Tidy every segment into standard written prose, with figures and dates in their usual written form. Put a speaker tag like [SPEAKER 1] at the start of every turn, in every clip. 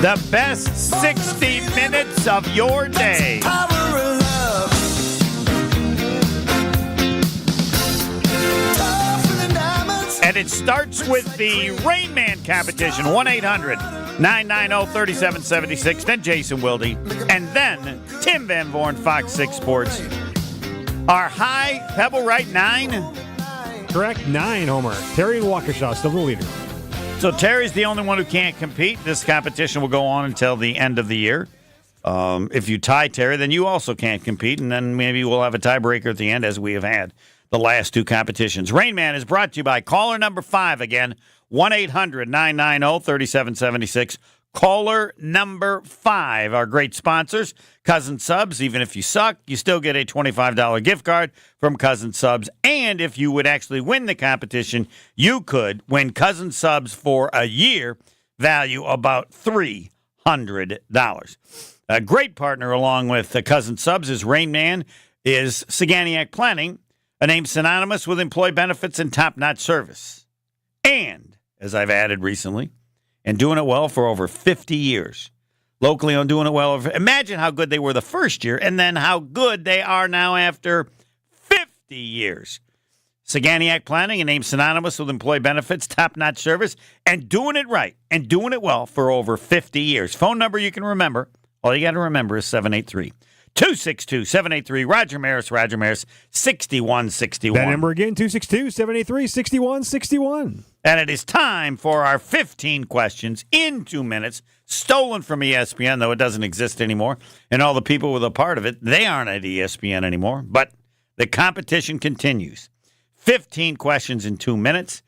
[SPEAKER 1] The best 60 minutes of your day. And it starts with the Rainman competition, 1-800-990-3776. Then Jason Wilde. And then Tim Van Vooren, Fox 6 Sports. Our high, Pebble, right? 9?
[SPEAKER 2] Correct, 9, Homer. Terry and Waukesha still the leader.
[SPEAKER 1] So Terry's the only one who can't compete. This competition will go on until the end of the year. If you tie Terry, then you also can't compete, and then maybe we'll have a tiebreaker at the end, as we have had the last two competitions. Rainman is brought to you by caller number 5 again, 1-800-990-3776. Caller number 5, our great sponsors, Cousin Subs. Even if you suck, you still get a $25 gift card from Cousin Subs. And if you would actually win the competition, you could win Cousin Subs for a year, value about $300. A great partner along with Cousin Subs is Rainman, is Saganiac Planning, a name synonymous with employee benefits and top-notch service. And, as I've added recently, and doing it well for over 50 years. Locally owned, doing it well. Imagine how good they were the first year, and then how good they are now after 50 years. Saganiac Planning, a name synonymous with employee benefits, top-notch service, and doing it right, and doing it well for over 50 years. Phone number you can remember. All you got to remember is 783-262-783. Roger Maris, 6161.
[SPEAKER 2] That number again, 262-783-6161.
[SPEAKER 1] And it is time for our 15 questions in 2 minutes, stolen from ESPN, though it doesn't exist anymore. And all the people who were a part of it, they aren't at ESPN anymore. But the competition continues. 15 questions in 2 minutes.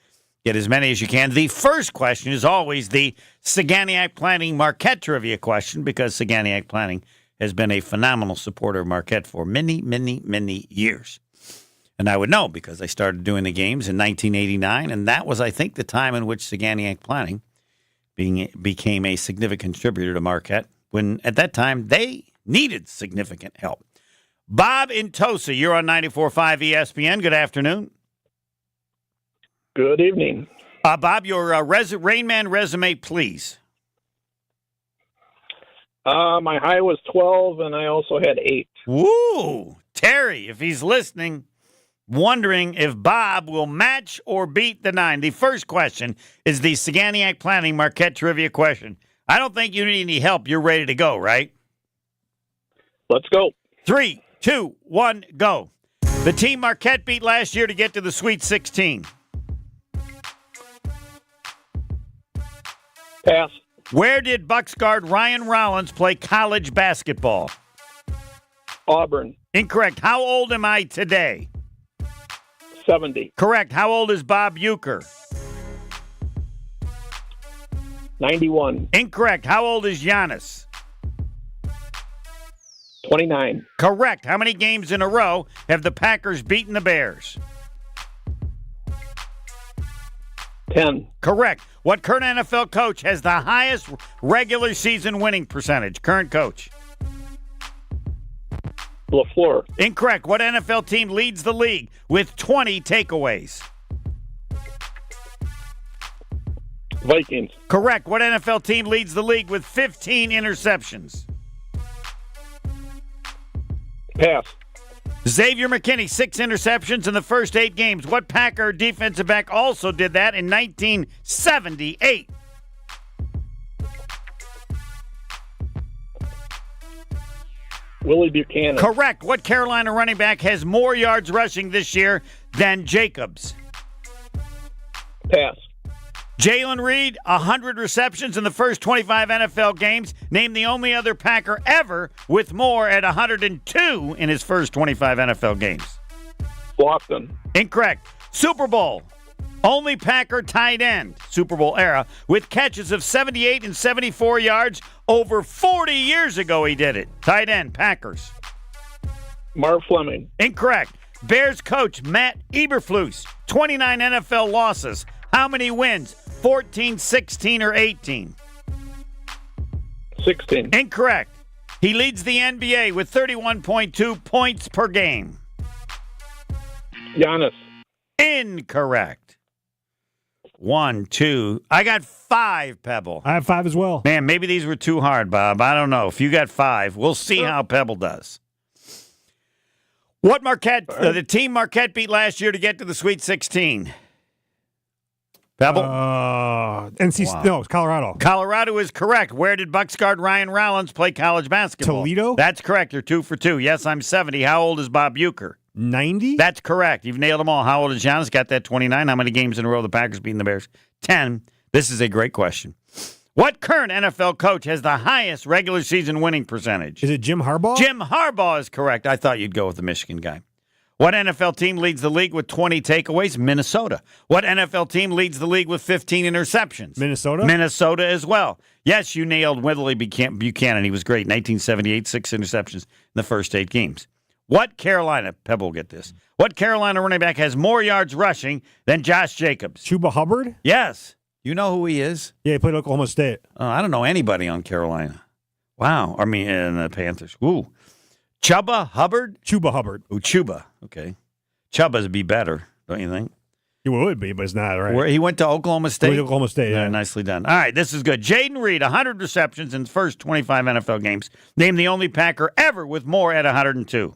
[SPEAKER 1] Get as many as you can. The first question is always the Saganiac Planning Marquette trivia question, because Saganiac Planning has been a phenomenal supporter of Marquette for many, many, many years. And I would know because I started doing the games in 1989, and that was, I think, the time in which Saganiac Planning became a significant contributor to Marquette, when at that time they needed significant help. Bob in Tosa, you're on 94.5 ESPN. Good afternoon.
[SPEAKER 3] Good evening.
[SPEAKER 1] Bob, your Rainman resume, please.
[SPEAKER 3] My high was 12, and I also had 8.
[SPEAKER 1] Woo! Terry, if he's listening, wondering if Bob will match or beat the 9. The first question is the Saganiac Planning Marquette trivia question. I don't think you need any help. You're ready to go, right?
[SPEAKER 3] Let's go.
[SPEAKER 1] 3, 2, 1, go. The team Marquette beat last year to get to the Sweet 16.
[SPEAKER 3] Pass.
[SPEAKER 1] Where did Bucks guard Ryan Rollins play college basketball?
[SPEAKER 3] Auburn.
[SPEAKER 1] Incorrect. How old am I today?
[SPEAKER 3] 70.
[SPEAKER 1] Correct. How old is Bob Uecker?
[SPEAKER 3] 91.
[SPEAKER 1] Incorrect. How old is Giannis?
[SPEAKER 3] 29.
[SPEAKER 1] Correct. How many games in a row have the Packers beaten the Bears?
[SPEAKER 3] 10.
[SPEAKER 1] Correct. What current NFL coach has the highest regular season winning percentage? Current coach.
[SPEAKER 3] LaFleur.
[SPEAKER 1] Incorrect. What NFL team leads the league with 20 takeaways?
[SPEAKER 3] Vikings.
[SPEAKER 1] Correct. What NFL team leads the league with 15 interceptions?
[SPEAKER 3] Pass.
[SPEAKER 1] Xavier McKinney, 6 interceptions in the first 8 games. What Packer defensive back also did that in 1978?
[SPEAKER 3] Willie Buchanan.
[SPEAKER 1] Correct. What Carolina running back has more yards rushing this year than Jacobs?
[SPEAKER 3] Pass.
[SPEAKER 1] Jalen Reed, 100 receptions in the first 25 NFL games. Named the only other Packer ever with more at 102 in his first 25 NFL games.
[SPEAKER 3] Boston.
[SPEAKER 1] Incorrect. Super Bowl. Only Packer tight end, Super Bowl era, with catches of 78 and 74 yards. Over 40 years ago he did it. Tight end, Packers.
[SPEAKER 3] Marv Fleming.
[SPEAKER 1] Incorrect. Bears coach Matt Eberflus, 29 NFL losses. How many wins? 14, 16, or 18?
[SPEAKER 3] 16.
[SPEAKER 1] Incorrect. He leads the NBA with 31.2 points per game.
[SPEAKER 3] Giannis.
[SPEAKER 1] Incorrect. 1, 2. I got 5, Pebble.
[SPEAKER 2] I have 5 as well.
[SPEAKER 1] Man, maybe these were too hard, Bob. I don't know. If you got 5, we'll see how Pebble does. What Marquette, the team Marquette beat last year to get to the Sweet 16? Pebble?
[SPEAKER 2] No, it's Colorado.
[SPEAKER 1] Colorado is correct. Where did Bucks guard Ryan Rollins play college basketball?
[SPEAKER 2] Toledo?
[SPEAKER 1] That's correct. You're 2 for 2. Yes, I'm 70. How old is Bob Uecker?
[SPEAKER 2] 90?
[SPEAKER 1] That's correct. You've nailed them all. How old is Giannis? Got that 29. How many games in a row the Packers beating the Bears? 10. This is a great question. What current NFL coach has the highest regular season winning percentage?
[SPEAKER 2] Is it Jim Harbaugh?
[SPEAKER 1] Jim Harbaugh is correct. I thought you'd go with the Michigan guy. What NFL team leads the league with 20 takeaways? Minnesota. What NFL team leads the league with 15 interceptions?
[SPEAKER 2] Minnesota?
[SPEAKER 1] Minnesota as well. Yes, you nailed Whittley Buchanan. He was great. 1978, 6 interceptions in the first 8 games. What Carolina, Pebble will get this. What Carolina running back has more yards rushing than Josh Jacobs?
[SPEAKER 2] Chuba Hubbard?
[SPEAKER 1] Yes. You know who he is?
[SPEAKER 2] Yeah, he played Oklahoma State.
[SPEAKER 1] I don't know anybody on Carolina. Wow. I mean, and the Panthers. Ooh. Chuba Hubbard?
[SPEAKER 2] Chuba Hubbard.
[SPEAKER 1] Ooh, Chuba. Okay. Chuba's be better, don't you think?
[SPEAKER 2] He would be, but it's not, right?
[SPEAKER 1] Where he went to Oklahoma State?
[SPEAKER 2] He went to Oklahoma State, yeah.
[SPEAKER 1] Nicely done. All right, this is good. Jaden Reed, 100 receptions in his first 25 NFL games. Named the only Packer ever with more at 102.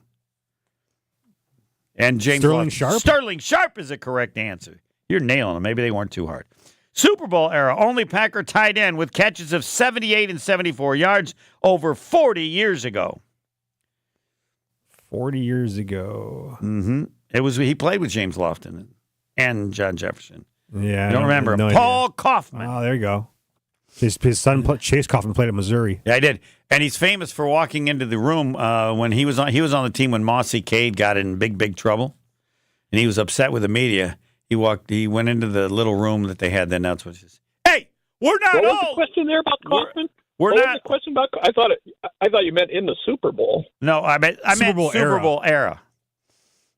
[SPEAKER 1] And James
[SPEAKER 2] Sterling Sharp?
[SPEAKER 1] Sterling Sharp is a correct answer. You're nailing them. Maybe they weren't too hard. Super Bowl era, only Packer tight end with catches of 78 and 74 yards over 40 years ago.
[SPEAKER 2] 40 years ago.
[SPEAKER 1] Mm-hmm. He played with James Lofton and John Jefferson.
[SPEAKER 2] Yeah.
[SPEAKER 1] You don't remember him.
[SPEAKER 2] No
[SPEAKER 1] Paul
[SPEAKER 2] idea.
[SPEAKER 1] Kaufman.
[SPEAKER 2] Oh, there you go. His son, Chase Kaufman, played at Missouri.
[SPEAKER 1] Yeah, I did. And he's famous for walking into the room when he was on the team when Mossy Cade got in big trouble. And he was upset with the media. He went into the little room that they had. Then that's what he says. Hey, we're not
[SPEAKER 3] What was
[SPEAKER 1] all.
[SPEAKER 3] the question there about Kaufman?
[SPEAKER 1] We're
[SPEAKER 3] What
[SPEAKER 1] not.
[SPEAKER 3] was the question about? I thought you meant in the Super Bowl.
[SPEAKER 1] No, I meant Super Bowl era.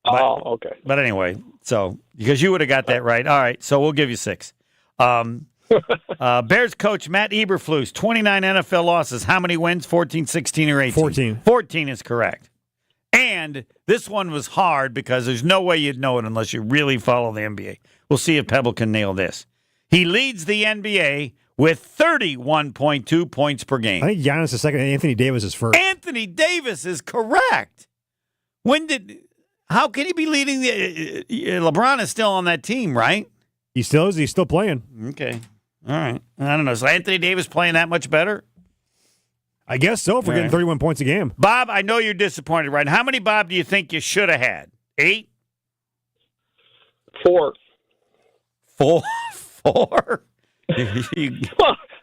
[SPEAKER 3] Okay.
[SPEAKER 1] But anyway, so because you would have got that right. All right, so we'll give you 6. Bears coach Matt Eberflus, 29 NFL losses. How many wins? 14, 16, or 18?
[SPEAKER 2] 14.
[SPEAKER 1] 14 is correct. And this one was hard because there's no way you'd know it unless you really follow the NBA. We'll see if Pebble can nail this. He leads the NBA with 31.2 points per game.
[SPEAKER 2] I think Giannis is second and Anthony Davis is first.
[SPEAKER 1] Anthony Davis is correct. How can he be leading LeBron is still on that team, right?
[SPEAKER 2] He still is. He's still playing.
[SPEAKER 1] Okay. All right. I don't know. Is Anthony Davis playing that much better?
[SPEAKER 2] I guess so, if we're getting 31 points a game.
[SPEAKER 1] Bob, I know you're disappointed, right? How many, Bob, do you think you should have had? 8?
[SPEAKER 3] 4.
[SPEAKER 1] 4?
[SPEAKER 3] Well,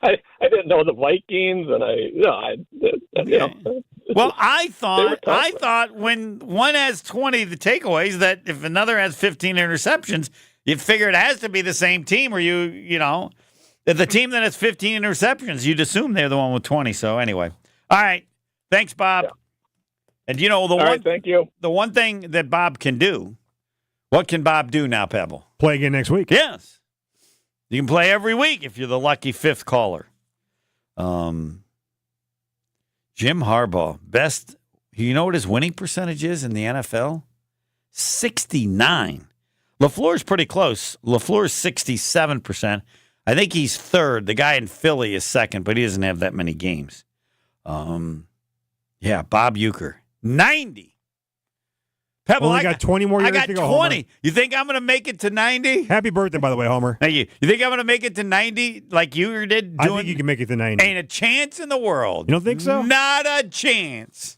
[SPEAKER 3] I didn't know the Vikings, and
[SPEAKER 1] Well, I thought when one has 20 the takeaways that if another has 15 interceptions, you'd figure it has to be the same team, or the team that has 15 interceptions, you'd assume they're the one with 20. So anyway, all right, thanks, Bob. Yeah. And
[SPEAKER 3] thank you.
[SPEAKER 1] The one thing that Bob can do, what can Bob do now, Pebble?
[SPEAKER 2] Play again next week.
[SPEAKER 1] Yes, you can play every week if you're the lucky 5th caller. Jim Harbaugh, best. You know what his winning percentage is in the NFL? 69. LaFleur's pretty close. LaFleur's 67%. I think he's 3rd. The guy in Philly is 2nd, but he doesn't have that many games. Bob Uecker, 90. Pebble,
[SPEAKER 2] I got 20 more years
[SPEAKER 1] to go. I got 20. Homer. You think I'm going to make it to 90?
[SPEAKER 2] Happy birthday, by the way, Homer.
[SPEAKER 1] Thank you. You think I'm going to make it to 90 like you did?
[SPEAKER 2] I think you can make it to 90.
[SPEAKER 1] Ain't a chance in the world.
[SPEAKER 2] You don't think so?
[SPEAKER 1] Not a chance.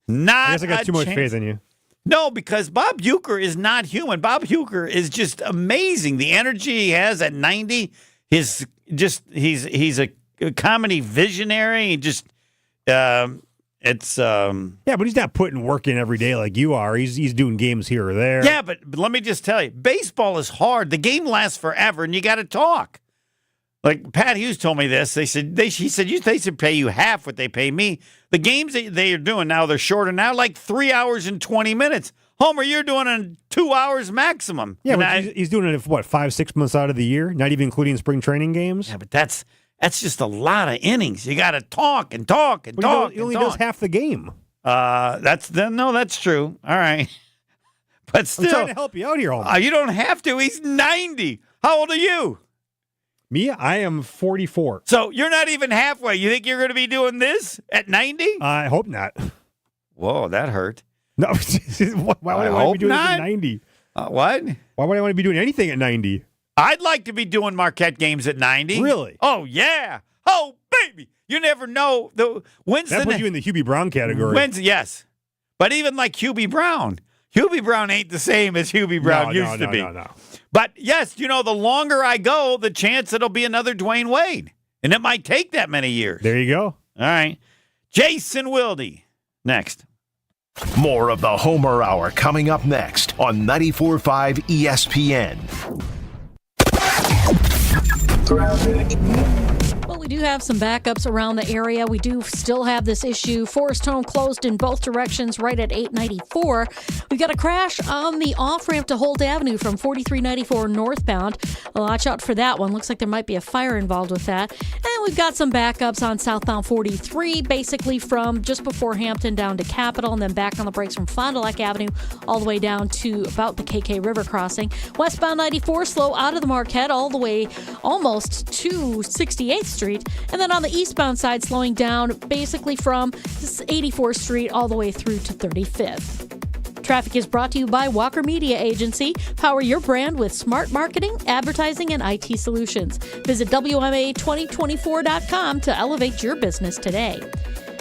[SPEAKER 2] I guess I got too much faith in you.
[SPEAKER 1] No, because Bob Uecker is not human. Bob Uecker is just amazing. The energy he has at 90, he's a comedy visionary. Yeah,
[SPEAKER 2] but he's not putting work in every day like you are. He's doing games here or there.
[SPEAKER 1] Yeah, but let me just tell you, baseball is hard. The game lasts forever, and you got to talk. Like Pat Hughes told me this. He said they should pay you half what they pay me. The games that they are doing now, they're shorter now, like 3 hours and 20 minutes. Homer, you're doing it in 2 hours maximum.
[SPEAKER 2] Yeah, but he's doing it 5-6 months out of the year, not even including spring training games.
[SPEAKER 1] Yeah, but that's just a lot of innings. You got to talk and talk and talk.
[SPEAKER 2] He only does half the game.
[SPEAKER 1] That's true. All right, but still,
[SPEAKER 2] I'm trying to help you out here, Homer.
[SPEAKER 1] You don't have to. He's 90. How old are you?
[SPEAKER 2] Me, I am 44.
[SPEAKER 1] So you're not even halfway. You think you're going to be doing this at 90?
[SPEAKER 2] I hope not.
[SPEAKER 1] Whoa, that hurt.
[SPEAKER 2] No, why would I want to be doing it at 90?
[SPEAKER 1] What?
[SPEAKER 2] Why would I want to be doing anything at 90?
[SPEAKER 1] I'd like to be doing Marquette games at 90.
[SPEAKER 2] Really?
[SPEAKER 1] Oh, yeah. Oh, baby. You never know. When's
[SPEAKER 2] That puts you in the Hubie Brown category.
[SPEAKER 1] Yes. But even like Hubie Brown ain't the same as Hubie Brown used to be.
[SPEAKER 2] No.
[SPEAKER 1] But, yes, the longer I go, the chance it'll be another Dwayne Wade. And it might take that many years.
[SPEAKER 2] There you go.
[SPEAKER 1] All right. Jason Wilde, next.
[SPEAKER 4] More of the Homer Hour coming up next on 94.5 ESPN.
[SPEAKER 5] Well, we do have some backups around the area. We do still have this issue. Forest Home closed in both directions right at 894. We've got a crash on the off-ramp to Holt Avenue from 4394 northbound. Watch out for that one. Looks like there might be a fire involved with that. And we've got some backups on southbound 43, basically from just before Hampton down to Capitol, and then back on the brakes from Fond du Lac Avenue all the way down to about the KK River crossing. Westbound 94, slow out of the Marquette all the way almost to 68th Street. And then on the eastbound side, slowing down basically from 84th Street all the way through to 35th. Traffic is brought to you by Walker Media Agency. Power your brand with smart marketing, advertising, and IT solutions. Visit WMA2024.com to elevate your business today.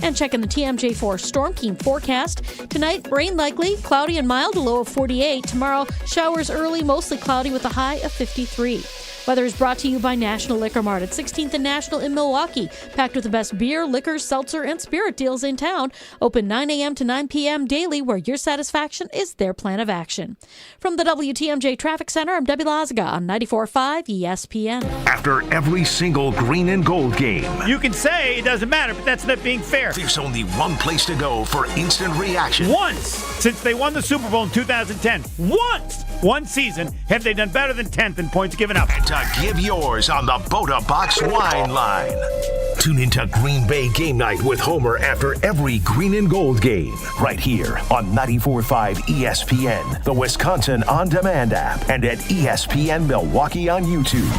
[SPEAKER 5] And checking the TMJ4 Storm Team forecast. Tonight, rain likely, cloudy and mild, a low of 48. Tomorrow, showers early, mostly cloudy with a high of 53. Weather is brought to you by National Liquor Mart at 16th and National in Milwaukee. Packed with the best beer, liquor, seltzer, and spirit deals in town. Open 9 a.m. to 9 p.m. daily, where your satisfaction is their plan of action. From the WTMJ Traffic Center, I'm Debbie Lazaga on 94.5 ESPN.
[SPEAKER 4] After every single green and gold game,
[SPEAKER 1] You can say it doesn't matter, but that's not being fair.
[SPEAKER 4] there's only one place to go for instant reaction.
[SPEAKER 1] Once, since they won the Super Bowl in 2010, one season, have they done better than 10th in points given up.
[SPEAKER 4] And to give yours on the Boda Box Wine Line. Tune into Green Bay Game Night with Homer after every green and gold game. Right here on 94.5 ESPN, the Wisconsin On Demand app, and at ESPN Milwaukee on YouTube.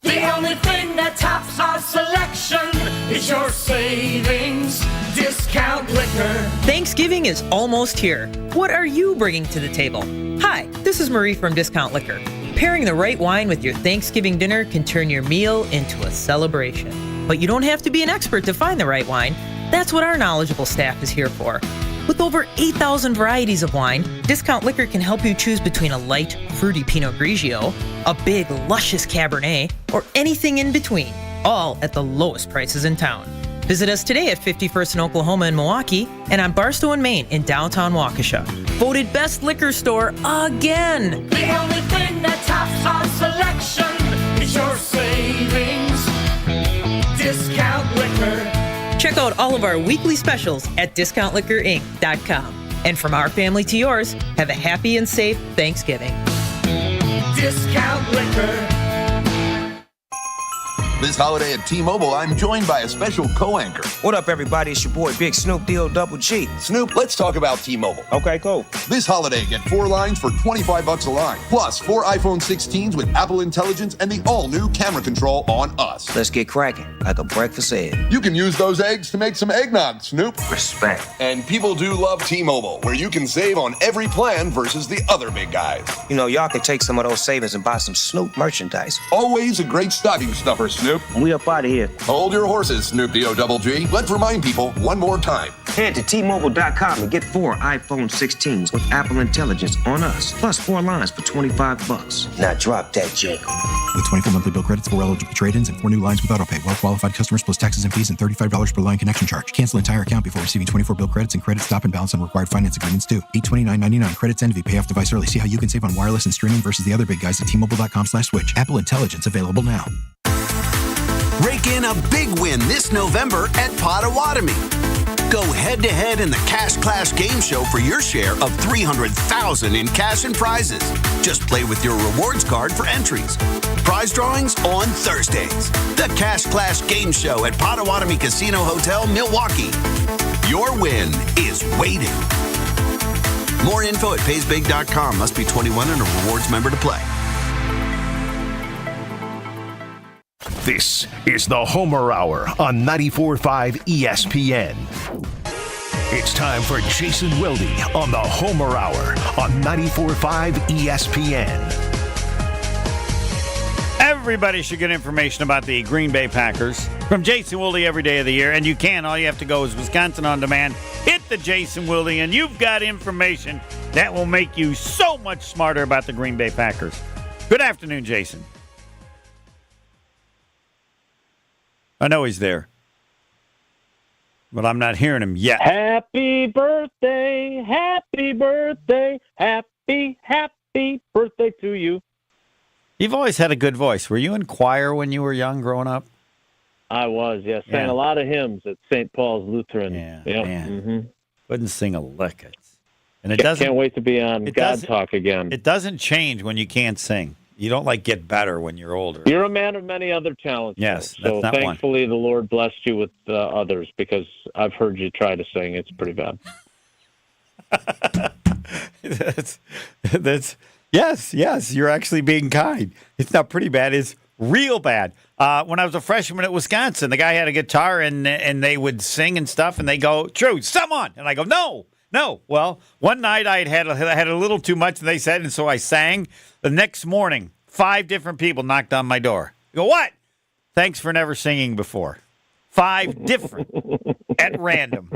[SPEAKER 6] The only thing that tops our selection is your savings discount liquor.
[SPEAKER 7] Thanksgiving is almost here. What are you bringing to the table? Hi, this is Marie from Discount Liquor. Pairing the right wine with your Thanksgiving dinner can turn your meal into a celebration. But you don't have to be an expert to find the right wine. That's what our knowledgeable staff is here for. With over 8,000 varieties of wine, Discount Liquor can help you choose between a light, fruity Pinot Grigio, a big, luscious Cabernet, or anything in between, all at the lowest prices in town. Visit us today at 51st and Oklahoma in Milwaukee and on Barstow and Main in downtown Waukesha. Voted best liquor store again.
[SPEAKER 6] The only thing that tops our selection is your savings discount liquor.
[SPEAKER 7] Check out all of our weekly specials at discountliquorinc.com. And from our family to yours, have a happy and safe Thanksgiving.
[SPEAKER 6] Discount liquor.
[SPEAKER 8] This holiday at T-Mobile, I'm joined by a special co-anchor.
[SPEAKER 9] What up, everybody? It's your boy, Big Snoop D-O-double-G.
[SPEAKER 8] Snoop, let's talk about T-Mobile.
[SPEAKER 9] Okay, cool.
[SPEAKER 8] This holiday, get 4 lines for $25 a line. Plus 4 iPhone 16s with Apple Intelligence and the all-new camera control on us.
[SPEAKER 9] Let's get cracking, like a breakfast egg.
[SPEAKER 8] You can use those eggs to make some eggnog, Snoop.
[SPEAKER 9] Respect.
[SPEAKER 8] And people do love T-Mobile, where you can save on every plan versus the other big guys.
[SPEAKER 9] You know, y'all can take some of those savings and buy some Snoop merchandise.
[SPEAKER 8] Always a great stocking stuffer, Snoop.
[SPEAKER 9] We up out of here.
[SPEAKER 8] Hold your horses, Snoop D-O-double-G. Let's remind people one more time.
[SPEAKER 9] Head to T-Mobile.com and get 4 iPhone 16s with Apple Intelligence on us. Plus 4 lines for $25. Now drop that jingle.
[SPEAKER 10] With 24 monthly bill credits, 4 eligible trade-ins, and 4 new lines with AutoPay. Well-qualified customers plus taxes and fees and $35 per line connection charge. Cancel entire account before receiving 24 bill credits and credit stop and balance on required finance agreements due. $829.99 credits end if you pay off device early. See how you can save on wireless and streaming versus the other big guys at T-Mobile.com/switch. Apple Intelligence available now.
[SPEAKER 11] Rake in a big win this November at Potawatomi. Go head-to-head in the Cash Clash game show for your share of $300,000 in cash and prizes. Just play with your rewards card for entries. Prize drawings on Thursdays. The Cash Clash game show at Potawatomi Casino Hotel, Milwaukee. Your win is waiting. More info at paysbig.com. Must be 21 and a rewards member to play.
[SPEAKER 4] This is the Homer Hour on 94.5 ESPN. It's time for Jason Wilde on the Homer Hour on 94.5 ESPN.
[SPEAKER 1] Everybody should get information about the Green Bay Packers from Jason Wilde every day of the year, and you can. All you have to go is Wisconsin On Demand, hit the Jason Wilde, and you've got information that will make you so much smarter about the Green Bay Packers. Good afternoon, Jason. I know he's there, but I'm not hearing him yet.
[SPEAKER 3] Happy birthday, happy birthday, happy birthday to you.
[SPEAKER 1] You've always had a good voice. Were you in choir when you were young growing up?
[SPEAKER 3] I was, yes. Sang a lot of hymns at St. Paul's Lutheran.
[SPEAKER 1] Yeah,
[SPEAKER 3] yep.
[SPEAKER 1] man.
[SPEAKER 3] Mm-hmm.
[SPEAKER 1] Couldn't sing a lick. And
[SPEAKER 3] Can't wait to be on God Talk again.
[SPEAKER 1] It doesn't change when you can't sing. You don't get better when you're older.
[SPEAKER 3] You're a man of many other talents.
[SPEAKER 1] Yes,
[SPEAKER 3] so
[SPEAKER 1] that's not
[SPEAKER 3] thankfully the Lord blessed you with others, because I've heard you try to sing. It's pretty bad.
[SPEAKER 1] that's yes. You're actually being kind. It's not pretty bad. It's real bad. When I was a freshman at Wisconsin, the guy had a guitar and they would sing and stuff, and they go, "True, someone," and I go, "No." Well, one night I had a little too much, and they said, and so I sang. The next morning, 5 different people knocked on my door. I go, "What? Thanks for never singing before." 5 different at random.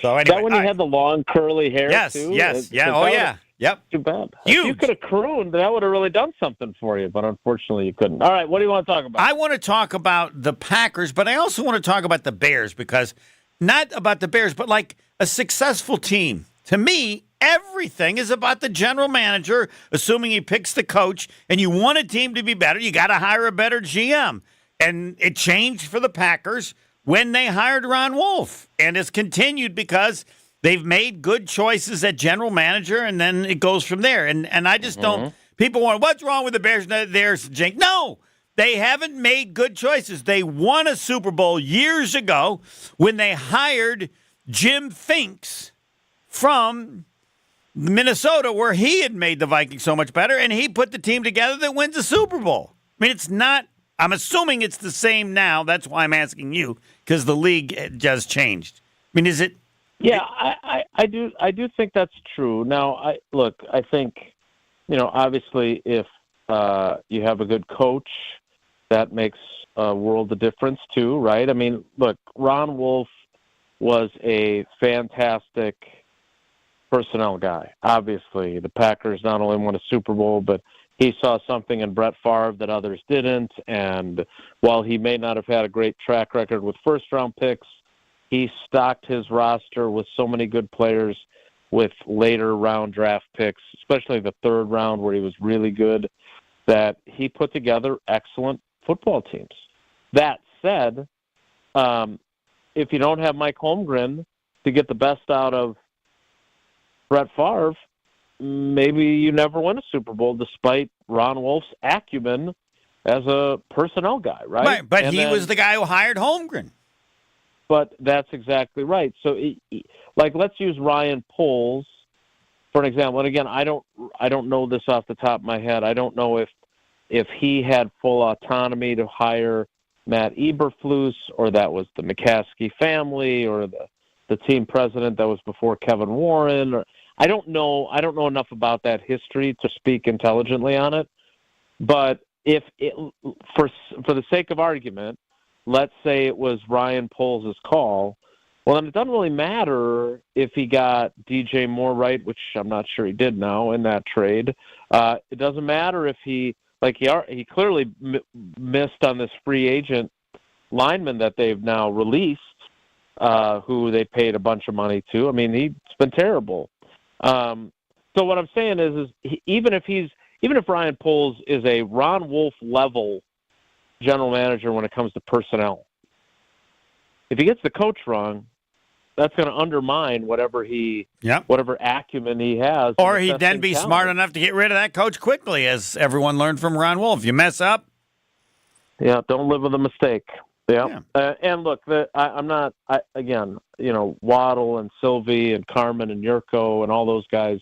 [SPEAKER 1] So anyway,
[SPEAKER 3] Is that when you had the long curly hair?
[SPEAKER 1] Yes,
[SPEAKER 3] too?
[SPEAKER 1] yes, yeah. Oh, yeah. Yep.
[SPEAKER 3] Too bad.
[SPEAKER 1] Huge.
[SPEAKER 3] If you could have crooned, that would have really done something for you, but unfortunately you couldn't. All right, what do you want to talk about?
[SPEAKER 1] I want to talk about the Packers, but I also want to talk about the Bears, because not about the Bears, but like a successful team. To me, everything is about the general manager, assuming he picks the coach, and you want a team to be better, you got to hire a better GM. And it changed for the Packers when they hired Ron Wolf, and it's continued because they've made good choices at general manager, and then it goes from there. And I just don't – people want, what's wrong with the Bears? There's Jink. No, they haven't made good choices. They won a Super Bowl years ago when they hired Jim Finks from Minnesota, where he had made the Vikings so much better, and he put the team together that wins the Super Bowl. I mean, it's not – I'm assuming it's the same now. That's why I'm asking you, because the league just changed. I mean, is it –
[SPEAKER 3] yeah, I do think that's true. Now, I think, obviously if you have a good coach, that makes a world of difference too, right? I mean, look, Ron Wolf was a fantastic personnel guy. Obviously, the Packers not only won a Super Bowl, but he saw something in Brett Favre that others didn't, and while he may not have had a great track record with first-round picks, he stocked his roster with so many good players with later round draft picks, especially the 3rd round where he was really good, that he put together excellent football teams. That said, if you don't have Mike Holmgren to get the best out of Brett Favre, maybe you never win a Super Bowl despite Ron Wolf's acumen as a personnel guy, right?
[SPEAKER 1] Right, but he was the guy who hired Holmgren.
[SPEAKER 3] But that's exactly right. So, let's use Ryan Poles for an example. And again, I don't know this off the top of my head. I don't know if he had full autonomy to hire Matt Eberflus, or that was the McCaskey family, or the team president that was before Kevin Warren. Or I don't know enough about that history to speak intelligently on it. But if for the sake of argument, let's say it was Ryan Poles' call, well, then it doesn't really matter if he got DJ Moore right, which I'm not sure he did now in that trade. It doesn't matter if he clearly missed on this free agent lineman that they've now released, who they paid a bunch of money to. I mean, he's been terrible. So what I'm saying is even if Ryan Poles is a Ron Wolf level general manager when it comes to personnel, if he gets the coach wrong, that's going to undermine whatever acumen he has.
[SPEAKER 1] Or he'd then be smart enough to get rid of that coach quickly, as everyone learned from Ron Wolf. You mess up.
[SPEAKER 3] Yeah, don't live with a mistake. Yeah. And look, again, Waddle and Sylvie and Carmen and Yurko and all those guys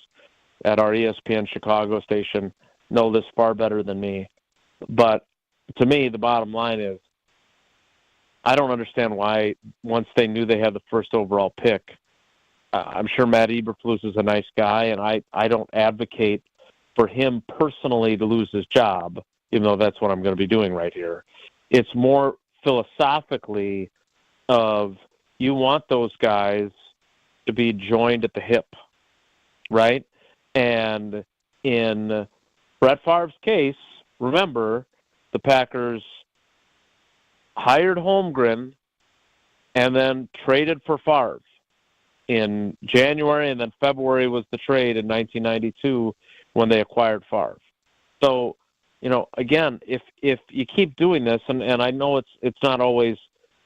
[SPEAKER 3] at our ESPN Chicago station know this far better than me. But to me, the bottom line is I don't understand why once they knew they had the first overall pick, I'm sure Matt Eberflus is a nice guy, and I don't advocate for him personally to lose his job, even though that's what I'm going to be doing right here. It's more philosophically of you want those guys to be joined at the hip, right? And in Brett Favre's case, remember, the Packers hired Holmgren and then traded for Favre in January, and then February was the trade in 1992 when they acquired Favre. So, again, if you keep doing this, and I know it's not always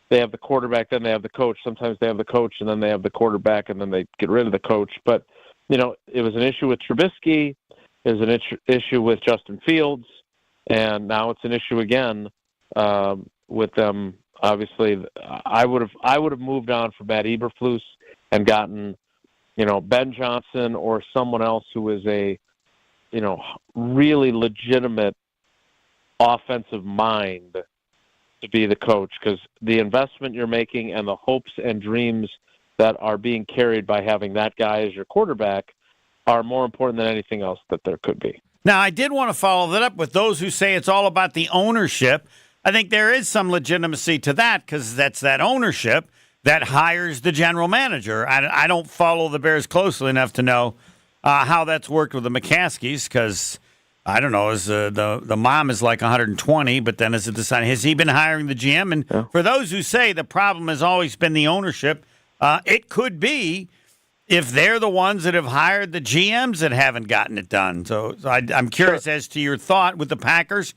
[SPEAKER 3] they have the quarterback, then they have the coach. Sometimes they have the coach, and then they have the quarterback, and then they get rid of the coach. But, it was an issue with Trubisky. It was an issue with Justin Fields. And now it's an issue again with them. Obviously, I would have moved on from Matt Eberflus and gotten, Ben Johnson or someone else who is a, really legitimate offensive mind to be the coach, because the investment you're making and the hopes and dreams that are being carried by having that guy as your quarterback are more important than anything else that there could be.
[SPEAKER 1] Now, I did want to follow that up with those who say it's all about the ownership. I think there is some legitimacy to that, because that's that ownership that hires the general manager. I don't follow the Bears closely enough to know how that's worked with the McCaskies, because I don't know, the mom is like 120, but then as it decided, has he been hiring the GM? And for those who say the problem has always been the ownership, it could be if they're the ones that have hired the GMs that haven't gotten it done. So I'm curious as to your thought with the Packers.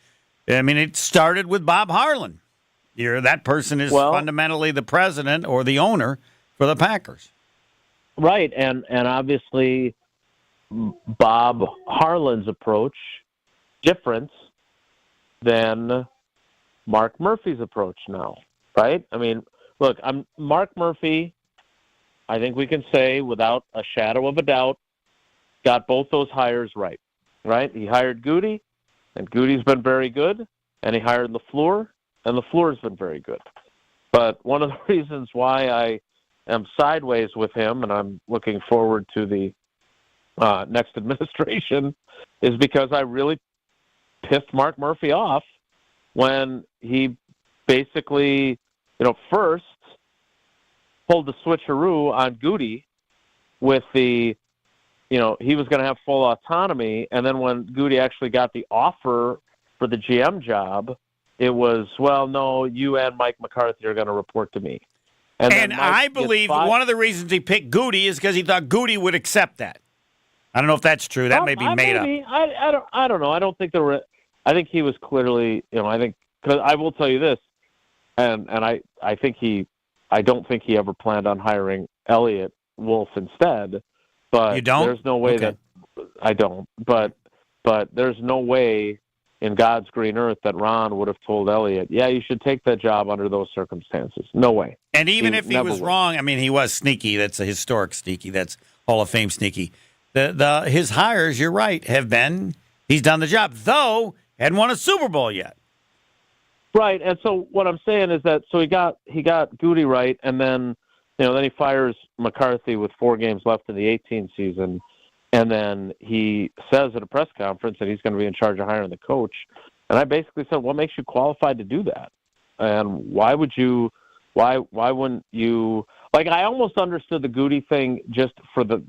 [SPEAKER 1] I mean, it started with Bob Harlan. That person is fundamentally the president or the owner for the Packers.
[SPEAKER 3] Right, and obviously Bob Harlan's approach different than Mark Murphy's approach now, right? I mean, look, Mark Murphy, I think we can say without a shadow of a doubt, got both those hires right? He hired Goody, and Goody's been very good, and he hired LaFleur, and LaFleur's been very good. But one of the reasons why I am sideways with him, and I'm looking forward to the next administration, is because I really pissed Mark Murphy off when he basically, first pulled the switcheroo on Goody with the, he was going to have full autonomy, and then when Goody actually got the offer for the GM job, it was, well, no, you and Mike McCarthy are going to report to me.
[SPEAKER 1] And I believe one of the reasons he picked Goody is because he thought Goody would accept that. I don't know if that's true. That may be made up.
[SPEAKER 3] I don't know. I don't think there were. I think he was clearly. Because I will tell you this, and I don't think he ever planned on hiring Elliott Wolf instead. But
[SPEAKER 1] you don't?
[SPEAKER 3] There's no way that I don't. But there's no way in God's green earth that Ron would have told Elliott, yeah, you should take that job under those circumstances. No way.
[SPEAKER 1] And even if he was wrong, I mean, he was sneaky. That's a historic sneaky. That's Hall of Fame sneaky. His hires, you're right, he's done the job, though hadn't won a Super Bowl yet.
[SPEAKER 3] Right, and so what I'm saying is that he got Goody right, and then then he fires McCarthy with 4 games left in the 18 season, and then he says at a press conference that he's going to be in charge of hiring the coach. And I basically said, what makes you qualified to do that? And why wouldn't you? Like, I almost understood the Goody thing just for the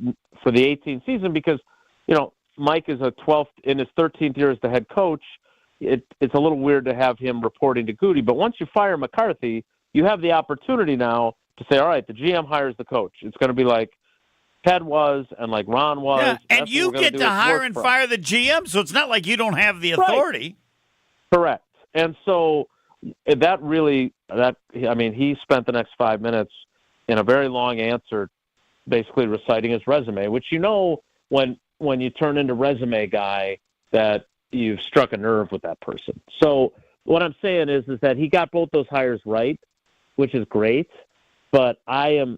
[SPEAKER 3] 18 season because, Mike is in his 13th year as the head coach. It's a little weird to have him reporting to Goody. But once you fire McCarthy, you have the opportunity now to say, all right, the GM hires the coach. It's going to be like Ted was and like Ron was.
[SPEAKER 1] Yeah, and you get to hire and fire the GM, so it's not like you don't have the authority.
[SPEAKER 3] Right. Correct. And so he spent the next 5 minutes in a very long answer basically reciting his resume, which when you turn into resume guy that you've struck a nerve with that person. So what I'm saying is that he got both those hires right, which is great, but I'm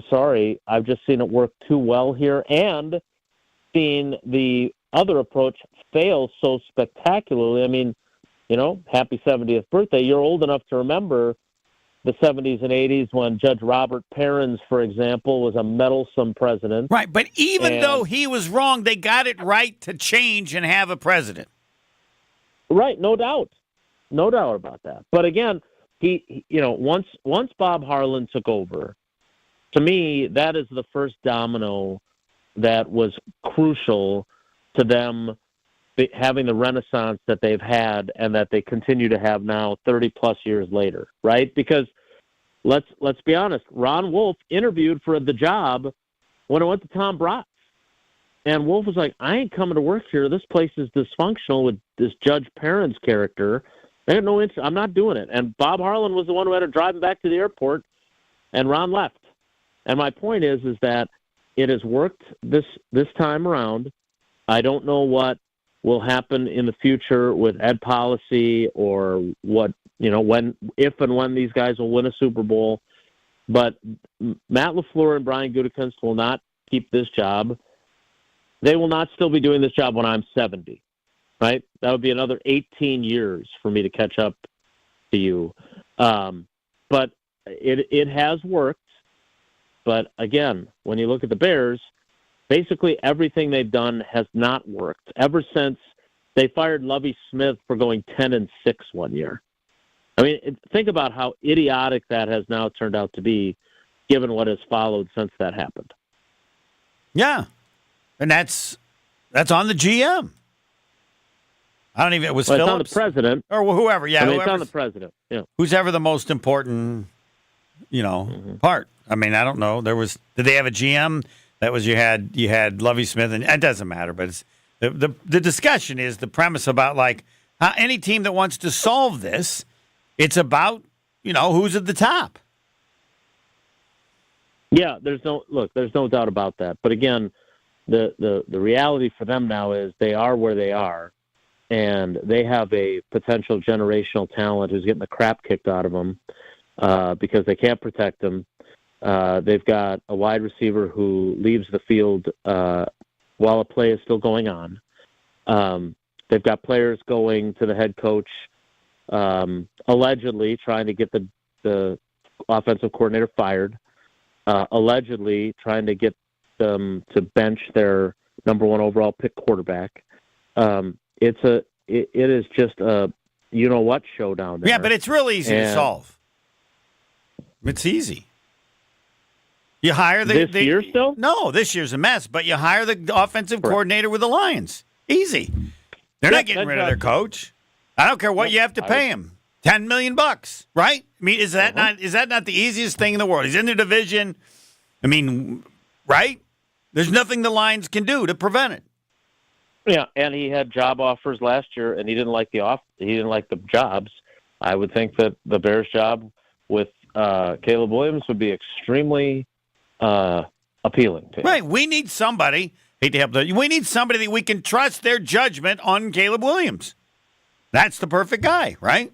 [SPEAKER 3] sorry, I've just seen it work too well here and seen the other approach fail so spectacularly. I mean, happy 70th birthday. You're old enough to remember the 70s and 80s when Judge Robert Perrins, for example, was a meddlesome president.
[SPEAKER 1] Right, but even though he was wrong, they got it right to change and have a president.
[SPEAKER 3] Right, no doubt. No doubt about that. But again, once Bob Harlan took over, to me, that is the first domino that was crucial to them having the renaissance that they've had and that they continue to have now 30-plus years later, right? Because let's be honest, Ron Wolf interviewed for the job when it went to Tom Bratz. And Wolf was like, I ain't coming to work here. This place is dysfunctional with this Judge Perrins character. They have no interest. I'm not doing it. And Bob Harlan was the one who had to drive him back to the airport, and Ron left. And my point is that it has worked this time around. I don't know what will happen in the future with ed policy or what, if and when these guys will win a Super Bowl. But Matt LaFleur and Brian Gutekunst will not keep this job. They will not still be doing this job when I'm 70, right? That would be another 18 years for me to catch up to you. But it has worked. But again, when you look at the Bears, basically everything they've done has not worked ever since they fired Lovie Smith for going 10-6 one year. I mean, think about how idiotic that has now turned out to be, given what has followed since that happened.
[SPEAKER 1] Yeah, and that's on the GM. I don't even. It was
[SPEAKER 3] Phillips.
[SPEAKER 1] It's on
[SPEAKER 3] the president
[SPEAKER 1] or whoever. Yeah,
[SPEAKER 3] it's on the president. Yeah,
[SPEAKER 1] who's ever the most important, part. I mean, I don't know. Did they have a GM? That was you had Lovie Smith, and it doesn't matter. But it's, the discussion is the premise about any team that wants to solve this. It's about who's at the top.
[SPEAKER 3] Yeah, there's no doubt about that. But again, the reality for them now is they are where they are, and they have a potential generational talent who's getting the crap kicked out of them because they can't protect them. They've got a wide receiver who leaves the field while a play is still going on. They've got players going to the head coach, allegedly trying to get the offensive coordinator fired, allegedly trying to get them to bench their number one overall pick quarterback. It is just a you-know-what show down there.
[SPEAKER 1] Yeah, but it's real easy to solve. It's easy. You hire
[SPEAKER 3] this year still?
[SPEAKER 1] No, this year's a mess. But you hire the offensive coordinator with the Lions. Easy. They're not getting rid of their coach. I don't care what you have to pay him. $10 million, right? I mean, is that not the easiest thing in the world? He's in the division. I mean, right? There's nothing the Lions can do to prevent it.
[SPEAKER 3] Yeah, and he had job offers last year, and he didn't like he didn't like the jobs. I would think that the Bears job with Caleb Williams would be extremely appealing to him.
[SPEAKER 1] Right. We need somebody. Hate to help we need somebody that we can trust their judgment on Caleb Williams. That's the perfect guy, right?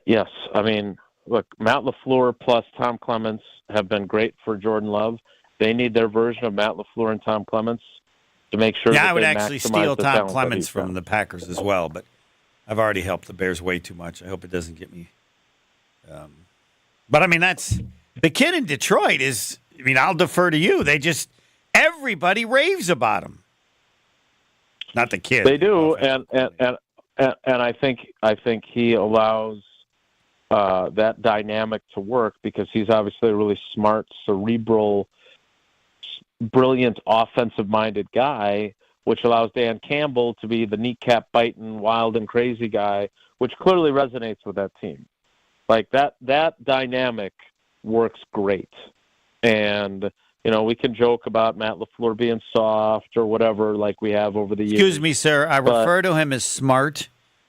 [SPEAKER 3] Yes. I mean, look, Matt LaFleur plus Tom Clements have been great for Jordan Love. They need their version of Matt LaFleur and Tom Clements to make sure that
[SPEAKER 1] I would
[SPEAKER 3] they
[SPEAKER 1] actually
[SPEAKER 3] maximize
[SPEAKER 1] steal
[SPEAKER 3] the
[SPEAKER 1] Tom
[SPEAKER 3] talent
[SPEAKER 1] Clements
[SPEAKER 3] that
[SPEAKER 1] from the Packers as well, but I've already helped the Bears way too much. I hope it doesn't get me. But, I mean, that's the kid in Detroit is, I mean, I'll defer to you. Everybody raves about him. Not the kid.
[SPEAKER 3] They do, and I think he allows that dynamic to work because he's obviously a really smart, cerebral, brilliant, offensive-minded guy, which allows Dan Campbell to be the kneecap-biting, wild and crazy guy, which clearly resonates with that team. Like that dynamic works great, and we can joke about Matt LaFleur being soft or whatever, like we have over the years.
[SPEAKER 1] Excuse me, sir. I refer to him as smart.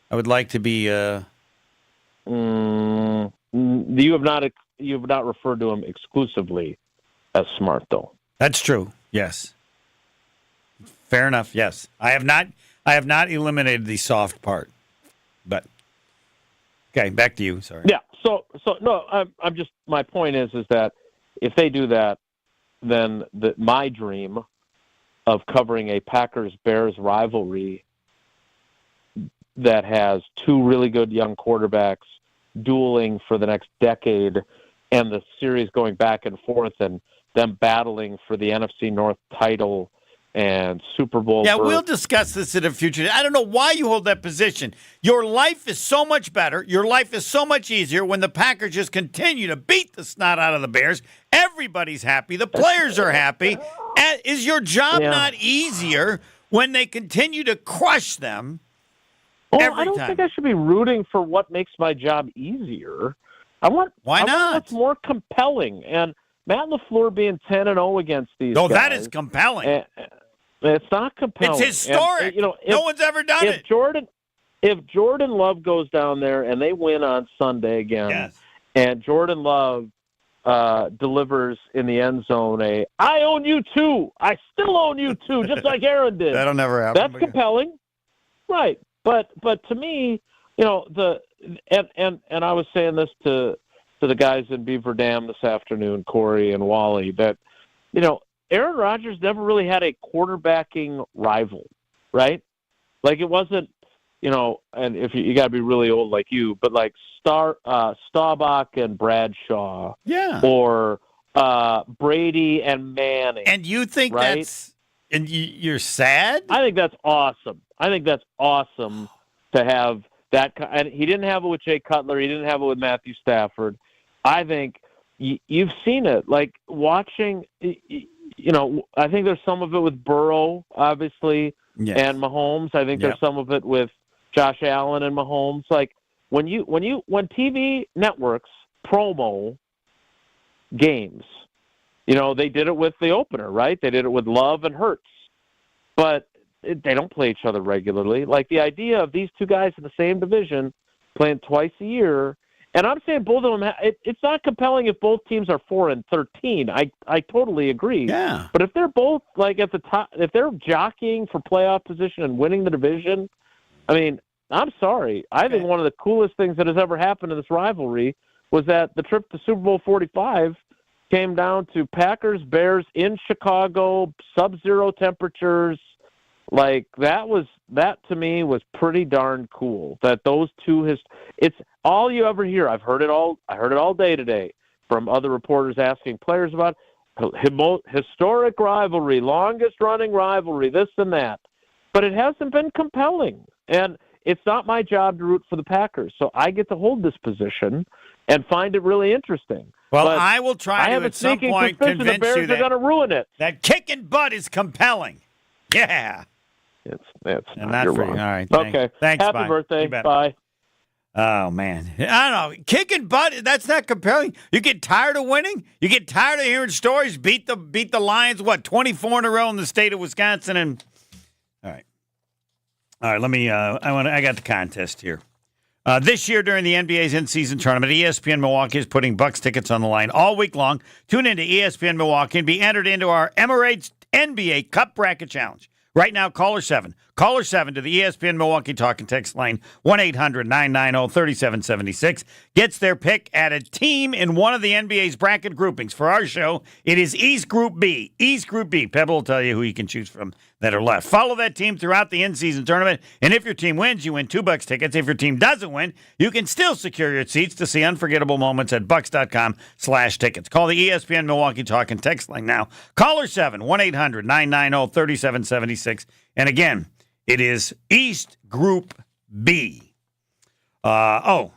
[SPEAKER 1] I would like to be.
[SPEAKER 3] You have not referred to him exclusively as smart, though.
[SPEAKER 1] That's true. Yes. Fair enough. Yes, I have not eliminated the soft part, but okay. Back to you. Sorry.
[SPEAKER 3] Yeah. So no. I'm just. My point is that if they do that, then my dream of covering a Packers-Bears rivalry that has two really good young quarterbacks dueling for the next decade, and the series going back and forth, and them battling for the NFC North title and Super Bowl.
[SPEAKER 1] Yeah, we'll discuss this in the future. I don't know why you hold that position. Your life is so much better. Your life is so much easier when the Packers just continue to beat the snot out of the Bears. Everybody's happy. The players are happy. Is your job not easier when they continue to crush them every
[SPEAKER 3] I don't
[SPEAKER 1] time?
[SPEAKER 3] think I should be rooting for what makes my job easier. I want what's more compelling. And Matt LaFleur being 10-0 against these guys.
[SPEAKER 1] That is compelling.
[SPEAKER 3] It's not compelling.
[SPEAKER 1] It's historic.
[SPEAKER 3] And,
[SPEAKER 1] no one's ever done it.
[SPEAKER 3] If Jordan Love goes down there and they win on Sunday again, and Jordan Love delivers in the end zone I own you too. I still own you too, just like Aaron did.
[SPEAKER 1] That'll never happen.
[SPEAKER 3] That's compelling. Right. But to me, and I was saying this to the guys in Beaver Dam this afternoon, Corey and Wally, that, Aaron Rodgers never really had a quarterbacking rival, right? Like it wasn't, and if you got to be really old like you, but like Staubach and Bradshaw, or Brady and Manning.
[SPEAKER 1] And you think that's, and you're sad?
[SPEAKER 3] I think that's awesome. I think that's awesome to have that. And he didn't have it with Jay Cutler. He didn't have it with Matthew Stafford. I think you've seen it, like watching, I think there's some of it with Burrow, obviously, and Mahomes. I think there's some of it with Josh Allen and Mahomes. Like when TV networks promo games, they did it with the opener, right? They did it with Love and Hurts, but they don't play each other regularly. Like the idea of these two guys in the same division playing twice a year. And I'm saying both of them, it's not compelling if both teams are 4-13. I totally agree.
[SPEAKER 1] Yeah.
[SPEAKER 3] But if they're both like at the top, if they're jockeying for playoff position and winning the division, I mean, I'm sorry. I think one of the coolest things that has ever happened in this rivalry was that the trip to Super Bowl 45 came down to Packers, Bears in Chicago, sub-zero temperatures. Like that to me was pretty darn cool. That those two it's all you ever hear. I heard it all day today from other reporters asking players about historic rivalry, longest running rivalry, this and that. But it hasn't been compelling. And it's not my job to root for the Packers. So I get to hold this position and find it really interesting.
[SPEAKER 1] Well,
[SPEAKER 3] but
[SPEAKER 1] I will try to at some point convince
[SPEAKER 3] the Bears
[SPEAKER 1] you
[SPEAKER 3] are going to ruin it.
[SPEAKER 1] That kicking butt is compelling. Yeah.
[SPEAKER 3] It's
[SPEAKER 1] and
[SPEAKER 3] not,
[SPEAKER 1] you're
[SPEAKER 3] wrong.
[SPEAKER 1] All right.
[SPEAKER 3] Okay.
[SPEAKER 1] Thanks.
[SPEAKER 3] Happy
[SPEAKER 1] bye.
[SPEAKER 3] birthday. Bye.
[SPEAKER 1] Oh, man. I don't know. Kicking butt, that's not compelling. You get tired of winning? You get tired of hearing stories? Beat the Lions, 24 in a row in the state of Wisconsin? And All right, let me, I got the contest here. This year during the NBA's in-season tournament, ESPN Milwaukee is putting Bucks tickets on the line all week long. Tune into ESPN Milwaukee and be entered into our Emirates NBA Cup Bracket Challenge. Right now, caller 7 to the ESPN Milwaukee talk and text line, 1-800-990-3776. Gets their pick at a team in one of the NBA's bracket groupings. For our show, it is East Group B. East Group B. Pebble will tell you who you can choose from that are left. Follow that team throughout the in-season tournament, and if your team wins, you win $2 tickets. If your team doesn't win, you can still secure your seats to see unforgettable moments at bucks.com/tickets. Call the ESPN Milwaukee talk and text line now. Caller 7, 1-800-990-3776. And again, it is East Group B. I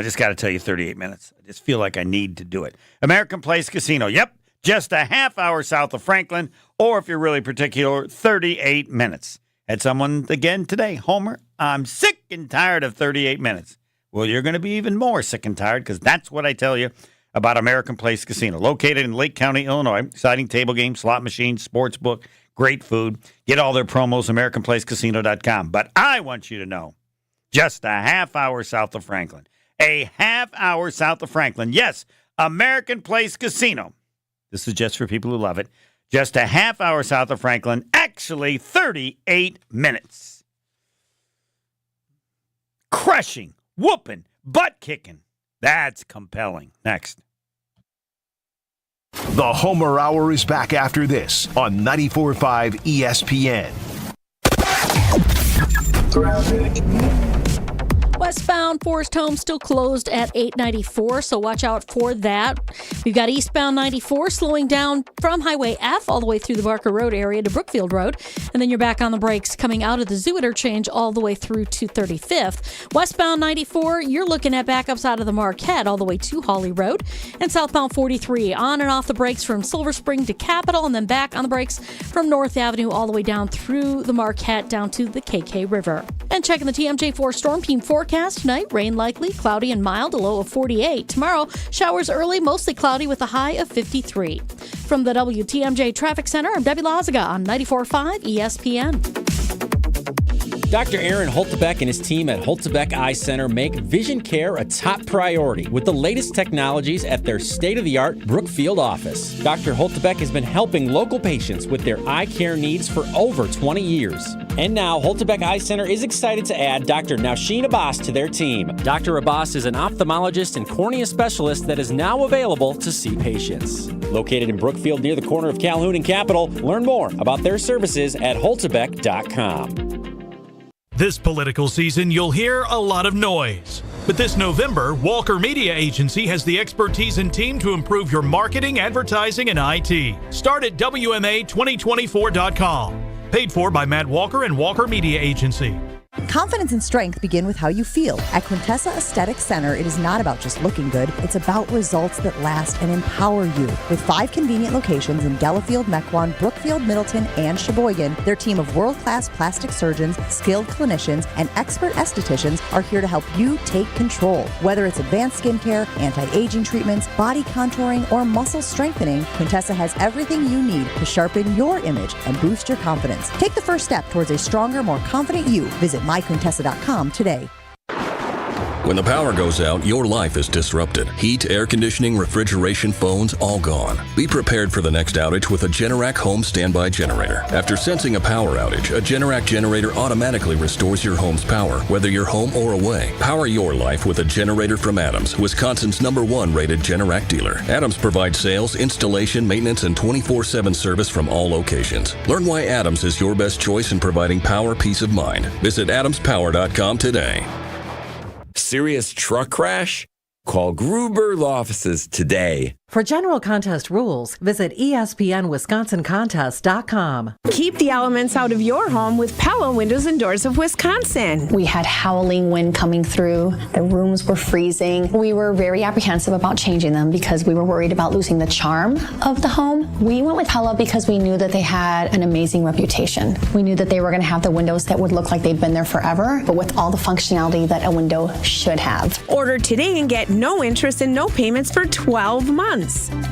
[SPEAKER 1] just got to tell you 38 minutes. I just feel like I need to do it. American Place Casino. Yep, just a half hour south of Franklin, or if you're really particular, 38 minutes. Had someone again today, Homer, I'm sick and tired of 38 minutes. Well, you're going to be even more sick and tired because that's what I tell you about American Place Casino. Located in Lake County, Illinois. Exciting table games, slot machines, sports book, great food. Get all their promos, AmericanPlaceCasino.com. But I want you to know, just a half hour south of Franklin. A half hour south of Franklin. Yes, American Place Casino. This is just for people who love it. Just a half hour south of Franklin. Actually, 38 minutes. Crushing, whooping, butt kicking. That's compelling. Next.
[SPEAKER 4] The Homer Hour is back after this on 94.5 ESPN.
[SPEAKER 5] Westbound Forest Home still closed at 894, so watch out for that. We've got eastbound 94 slowing down from Highway F all the way through the Barker Road area to Brookfield Road. And then you're back on the brakes coming out of the Zoo interchange all the way through to 35th. Westbound 94, you're looking at backups out of the Marquette all the way to Hawley Road. And southbound 43 on and off the brakes from Silver Spring to Capitol, and then back on the brakes from North Avenue all the way down through the Marquette down to the KK River. And checking the TMJ4 Storm Team forecast tonight, rain likely, cloudy and mild, a low of 48. Tomorrow, showers early, mostly cloudy with a high of 53. From the WTMJ Traffic Center, I'm Debbie Loziga on 94.5 ESPN.
[SPEAKER 12] Dr. Aaron Holtebeck and his team at Holtebeck Eye Center make vision care a top priority with the latest technologies at their state-of-the-art Brookfield office. Dr. Holtebeck has been helping local patients with their eye care needs for over 20 years. And now, Holtebeck Eye Center is excited to add Dr. Nausheen Abbas to their team. Dr. Abbas is an ophthalmologist and cornea specialist that is now available to see patients. Located in Brookfield near the corner of Calhoun and Capitol, learn more about their services at holtebeck.com.
[SPEAKER 13] This political season, you'll hear a lot of noise. But this November, Walker Media Agency has the expertise and team to improve your marketing, advertising, and IT. Start at WMA2024.com. Paid for by Matt Walker and Walker Media Agency.
[SPEAKER 14] Confidence and strength begin with how you feel. At Quintessa Aesthetic Center, it is not about just looking good. It's about results that last and empower you. With 5 convenient locations in Delafield, Mequon, Brookfield, Middleton, and Sheboygan, their team of world-class plastic surgeons, skilled clinicians, and expert estheticians are here to help you take control. Whether it's advanced skincare, anti-aging treatments, body contouring, or muscle strengthening, Quintessa has everything you need to sharpen your image and boost your confidence. Take the first step towards a stronger, more confident you. Visit myquintessa.com today.
[SPEAKER 15] When the power goes out, your life is disrupted. Heat, air conditioning, refrigeration, phones, all gone. Be prepared for the next outage with a Generac home standby generator. After sensing a power outage, a Generac generator automatically restores your home's power, whether you're home or away. Power your life with a generator from Adams, Wisconsin's #1 rated Generac dealer. Adams provides sales, installation, maintenance, and 24/7 service from all locations. Learn why Adams is your best choice in providing power peace of mind. Visit adamspower.com today.
[SPEAKER 16] Serious truck crash? Call Gruber Law Offices today.
[SPEAKER 17] For general contest rules, visit ESPNWisconsinContest.com.
[SPEAKER 18] Keep the elements out of your home with Pella Windows and Doors of Wisconsin.
[SPEAKER 19] We had howling wind coming through. The rooms were freezing. We were very apprehensive about changing them because we were worried about losing the charm of the home. We went with Pella because we knew that they had an amazing reputation. We knew that they were going to have the windows that would look like they'd been there forever, but with all the functionality that a window should have.
[SPEAKER 18] Order today and get no interest and no payments for 12 months.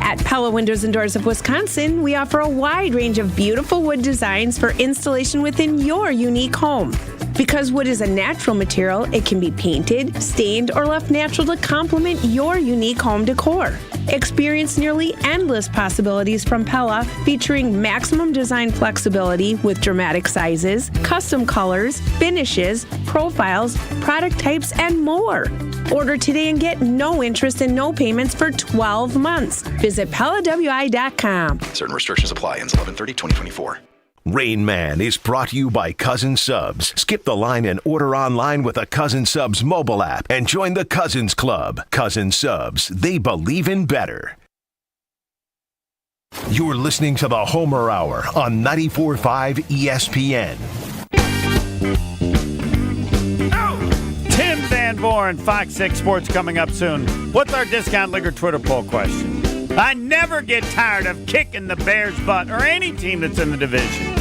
[SPEAKER 18] At Pella Windows and Doors of Wisconsin, we offer a wide range of beautiful wood designs for installation within your unique home. Because wood is a natural material, it can be painted, stained, or left natural to complement your unique home decor. Experience nearly endless possibilities from Pella, featuring maximum design flexibility with dramatic sizes, custom colors, finishes, profiles, product types, and more. Order today and get no interest and no payments for 12 months. Visit PellaWI.com.
[SPEAKER 20] Certain restrictions apply. Ends 11/30/2024.
[SPEAKER 4] Rainman is brought to you by Cousin Subs. Skip the line and order online with a Cousin Subs mobile app and join the Cousins Club. Cousin Subs, they believe in better. You're listening to the Homer Hour on 94.5 ESPN.
[SPEAKER 1] Tim Van Vooren, Fox 6 Sports coming up soon. What's our discount liquor Twitter poll question? I never get tired of kicking the Bears' butt or any team that's in the division.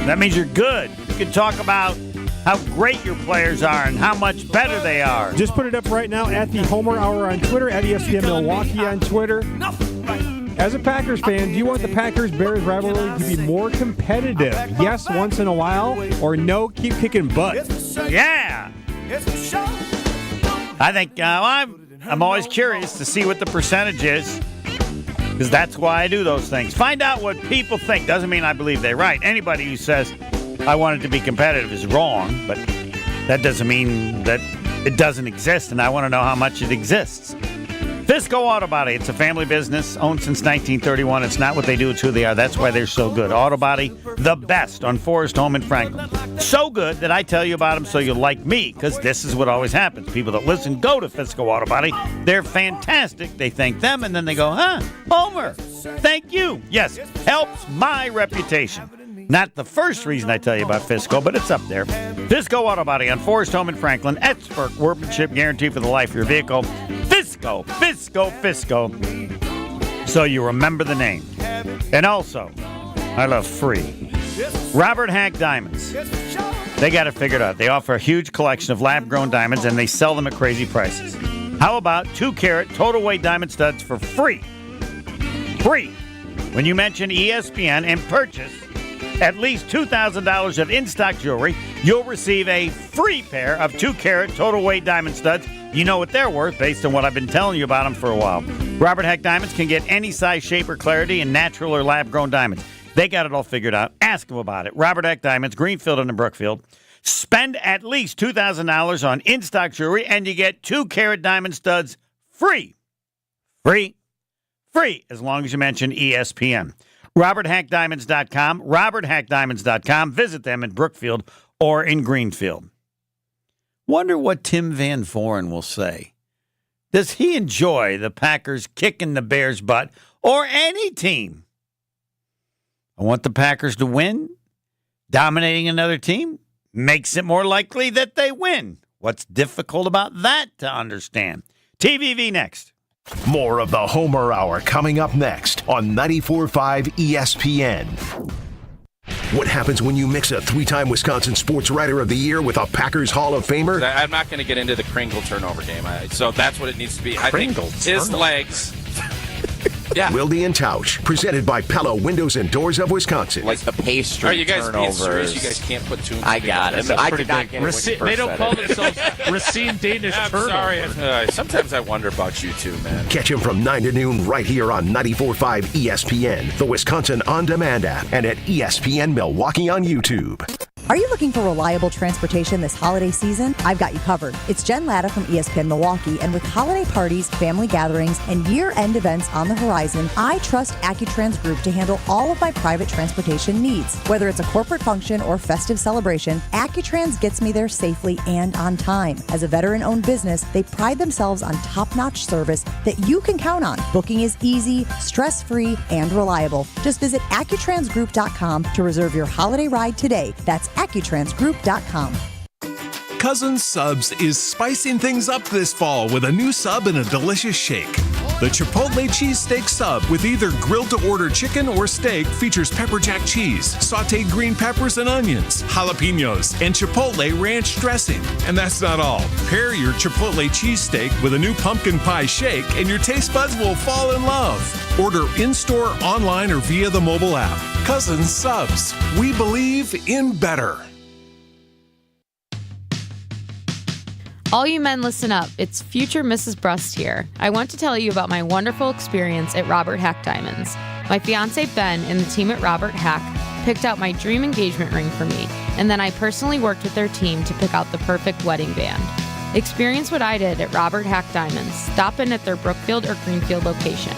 [SPEAKER 1] That means you're good. You can talk about how great your players are and how much better they are.
[SPEAKER 2] Just put it up right now at the Homer Hour on Twitter, at ESPN Milwaukee on Twitter. As a Packers fan, do you want the Packers-Bears rivalry to be more competitive? Yes, once in a while, or no, keep kicking butt?
[SPEAKER 1] Yeah. I think I'm always curious to see what the percentage is, because that's why I do those things. Find out what people think. Doesn't mean I believe they're right. Anybody who says I want it to be competitive is wrong, but that doesn't mean that it doesn't exist, and I want to know how much it exists. Fisco Auto Body. It's a family business owned since 1931. It's not what they do, it's who they are. That's why they're so good. Auto Body, the best on Forest Home in Franklin. So good that I tell you about them so you'll like me, because this is what always happens. People that listen go to Fisco Auto Body. They're fantastic. They thank them, and then they go, Homer, thank you. Yes, helps my reputation. Not the first reason I tell you about Fisco, but it's up there. Fisco Auto Body on Forest Home in Franklin. Expert workmanship guarantee for the life of your vehicle. Fisco, Fisco, Fisco. So you remember the name. And also, I love free. Robert Hack Diamonds. They got it figured out. They offer a huge collection of lab-grown diamonds, and they sell them at crazy prices. How about 2-carat total weight diamond studs for free? Free. When you mention ESPN and purchase at least $2,000 of in-stock jewelry, you'll receive a free pair of 2-carat total weight diamond studs. You know what they're worth based on what I've been telling you about them for a while. Robert Hack Diamonds can get any size, shape, or clarity in natural or lab-grown diamonds. They got it all figured out. Ask them about it. Robert Hack Diamonds, Greenfield and Brookfield. Spend at least $2,000 on in-stock jewelry, and you get 2-carat diamond studs free. Free. Free, as long as you mention ESPN. RobertHackDiamonds.com, RobertHackDiamonds.com. Visit them in Brookfield or in Greenfield. Wonder what Tim Van Vooren will say. Does he enjoy the Packers kicking the Bears' butt or any team? I want the Packers to win. Dominating another team makes it more likely that they win. What's difficult about that to understand? TVV next.
[SPEAKER 4] More of the Homer Hour coming up next on 94.5 ESPN. What happens when you mix a 3-time Wisconsin Sports Writer of the Year with a Packers Hall of Famer?
[SPEAKER 21] I'm not going to get into the Kringle turnover game, so that's what it needs to be. I think his legs. Yeah.
[SPEAKER 4] Wilde and Tausch, presented by Pella Windows and Doors of Wisconsin.
[SPEAKER 21] Like the pastry. Are you guys being serious? You guys can't put two. I got it.
[SPEAKER 22] I did not get it. They don't call themselves Racine Danish Turtle.
[SPEAKER 21] Sorry. Sometimes I wonder about you too, man.
[SPEAKER 4] Catch him from 9 to noon right here on 94.5 ESPN, the Wisconsin On Demand app, and at ESPN Milwaukee on YouTube.
[SPEAKER 14] Are you looking for reliable transportation this holiday season? I've got you covered. It's Jen Latta from ESPN Milwaukee, and with holiday parties, family gatherings, and year-end events on the horizon, I trust AccuTrans Group to handle all of my private transportation needs. Whether it's a corporate function or festive celebration, AccuTrans gets me there safely and on time. As a veteran-owned business, they pride themselves on top-notch service that you can count on. Booking is easy, stress-free, and reliable. Just visit AccuTransGroup.com to reserve your holiday ride today. That's AccuTransGroup.com.
[SPEAKER 23] Cousins Subs is spicing things up this fall with a new sub and a delicious shake. The Chipotle Cheesesteak Sub with either grilled-to-order chicken or steak features pepper jack cheese, sautéed green peppers and onions, jalapenos, and Chipotle ranch dressing. And that's not all. Pair your Chipotle Cheesesteak with a new pumpkin pie shake and your taste buds will fall in love. Order in-store, online, or via the mobile app. Cousins Subs. We believe in better.
[SPEAKER 24] All you men, listen up. It's future Mrs. Brust here. I want to tell you about my wonderful experience at Robert Hack Diamonds. My fiancé Ben and the team at Robert Hack picked out my dream engagement ring for me, and then I personally worked with their team to pick out the perfect wedding band. Experience what I did at Robert Hack Diamonds. Stop in at their Brookfield or Greenfield location.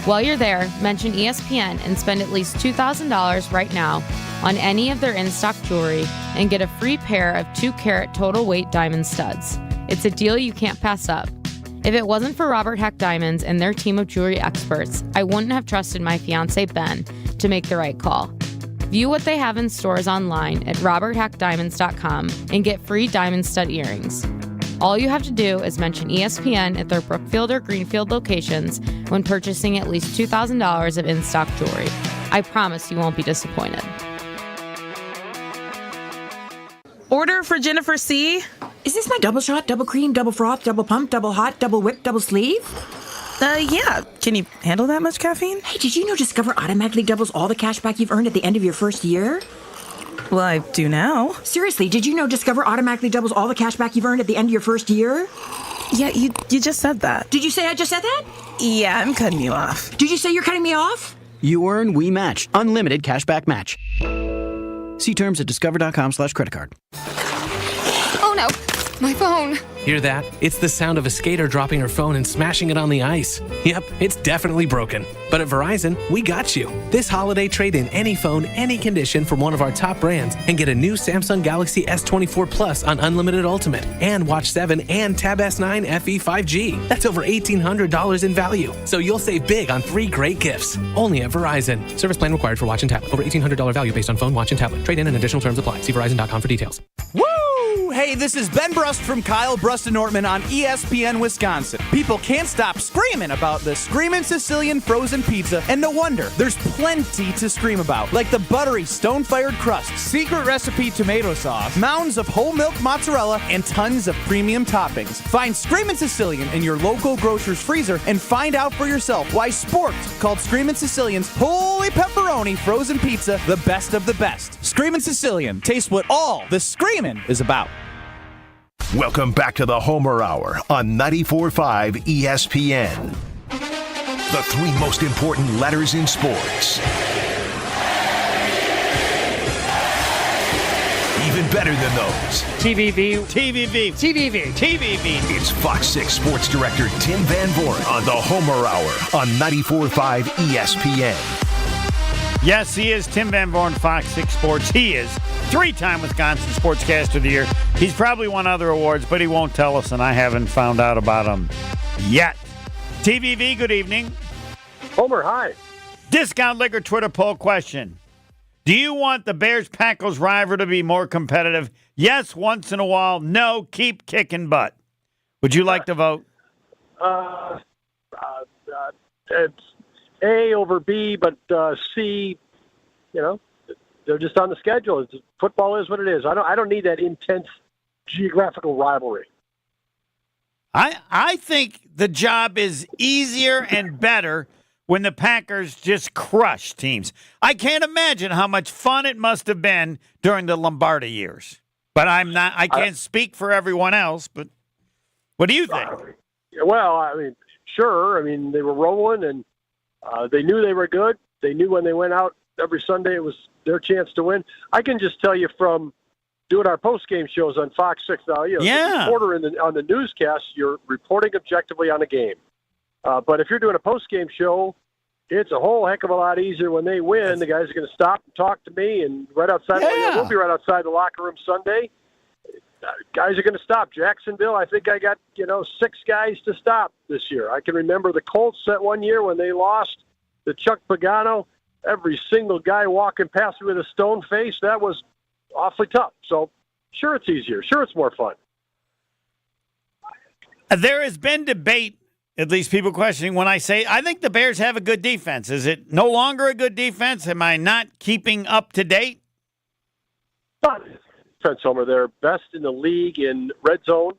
[SPEAKER 24] While you're there, mention ESPN and spend at least $2,000 right now on any of their in-stock jewelry and get a free pair of 2-carat total weight diamond studs. It's a deal you can't pass up. If it wasn't for Robert Hack Diamonds and their team of jewelry experts, I wouldn't have trusted my fiancé Ben to make the right call. View what they have in stores online at roberthackdiamonds.com and get free diamond stud earrings. All you have to do is mention ESPN at their Brookfield or Greenfield locations when purchasing at least $2,000 of in-stock jewelry. I promise you won't be disappointed.
[SPEAKER 25] Order for Jennifer C.
[SPEAKER 26] Is this my double shot, double cream, double froth, double pump, double hot, double whip, double sleeve?
[SPEAKER 25] Yeah. Can you handle that much caffeine?
[SPEAKER 26] Hey, did you know Discover automatically doubles all the cash back you've earned at the end of your first year?
[SPEAKER 25] Well, I do now.
[SPEAKER 26] Seriously, did you know Discover automatically doubles all the cash back you've earned at the end of your first year?
[SPEAKER 25] Yeah, you just said that.
[SPEAKER 26] Did you say I just said that?
[SPEAKER 25] Yeah, I'm cutting you off.
[SPEAKER 26] Did you say you're cutting me off?
[SPEAKER 27] You earn, we match. Unlimited cashback match. See terms at discover.com/creditcard.
[SPEAKER 28] Oh no.
[SPEAKER 3] My phone.
[SPEAKER 6] Hear that? It's the sound of a skater dropping her phone and smashing it on the ice. Yep, it's definitely broken. But at Verizon, we got you. This holiday, trade in any phone, any condition from one of our top brands and get a new Samsung Galaxy S24 Plus on Unlimited Ultimate and Watch 7 and Tab S9 FE 5G. That's over $1,800 in value. So you'll save big on 3 great gifts. Only at Verizon. Service plan required for watch and tablet. Over $1,800 value based on phone, watch, and tablet. Trade in and additional terms apply. See Verizon.com for details.
[SPEAKER 7] Woo! Hey, this is Ben Brust from Kyle Brust and Nortman on ESPN Wisconsin. People can't stop screaming about the Screamin' Sicilian frozen pizza, and no wonder. There's plenty to scream about, like the buttery stone-fired crust, secret recipe tomato sauce, mounds of whole milk mozzarella, and tons of premium toppings. Find Screamin' Sicilian in your local grocer's freezer and find out for yourself why Sporked called Screamin' Sicilian's Holy Pepperoni frozen pizza the best of the best. Screamin' Sicilian, taste what all the screamin' is about.
[SPEAKER 4] Welcome back to the Homer Hour on 94.5 ESPN. The 3 most important letters in sports. Even better than those.
[SPEAKER 22] TVV.
[SPEAKER 4] It's Fox 6 Sports Director Tim Van Vooren on the Homer Hour on 94.5 ESPN.
[SPEAKER 1] Yes, he is Tim Van Vooren, Fox 6 Sports. He is 3-time Wisconsin Sportscaster of the Year. He's probably won other awards, but he won't tell us, and I haven't found out about him yet. TVV, good evening.
[SPEAKER 8] Homer, hi.
[SPEAKER 1] Discount Liquor Twitter poll question. Do you want the Bears-Packers rivalry to be more competitive? Yes, once in a while. No, keep kicking butt. Would you like to vote?
[SPEAKER 8] It's A over B, but C, they're just on the schedule. Football is what it is. I don't need that intense geographical rivalry.
[SPEAKER 1] I think the job is easier and better when the Packers just crush teams. I can't imagine how much fun it must have been during the Lombardi years. But I can't speak for everyone else, but what do you think?
[SPEAKER 8] Sure. They were rolling, and they knew they were good. They knew when they went out every Sunday it was their chance to win. I can just tell you from doing our post-game shows on Fox 6 now, the reporter on the newscast, you're reporting objectively on a game. But if you're doing a post-game show, it's a whole heck of a lot easier when they win. The guys are going to stop and talk to me, and right outside, we'll be right outside the locker room Sunday. Guys are going to stop. Jacksonville, I think I got 6 guys to stop this year. I can remember the Colts that one year when they lost to Chuck Pagano. Every single guy walking past me with a stone face, that was awfully tough. So, sure, it's easier. Sure, it's more fun.
[SPEAKER 1] There has been debate, at least people questioning, when I say I think the Bears have a good defense. Is it no longer a good defense? Am I not keeping up to date?
[SPEAKER 8] Defense, Homer. They're best in the league in red zone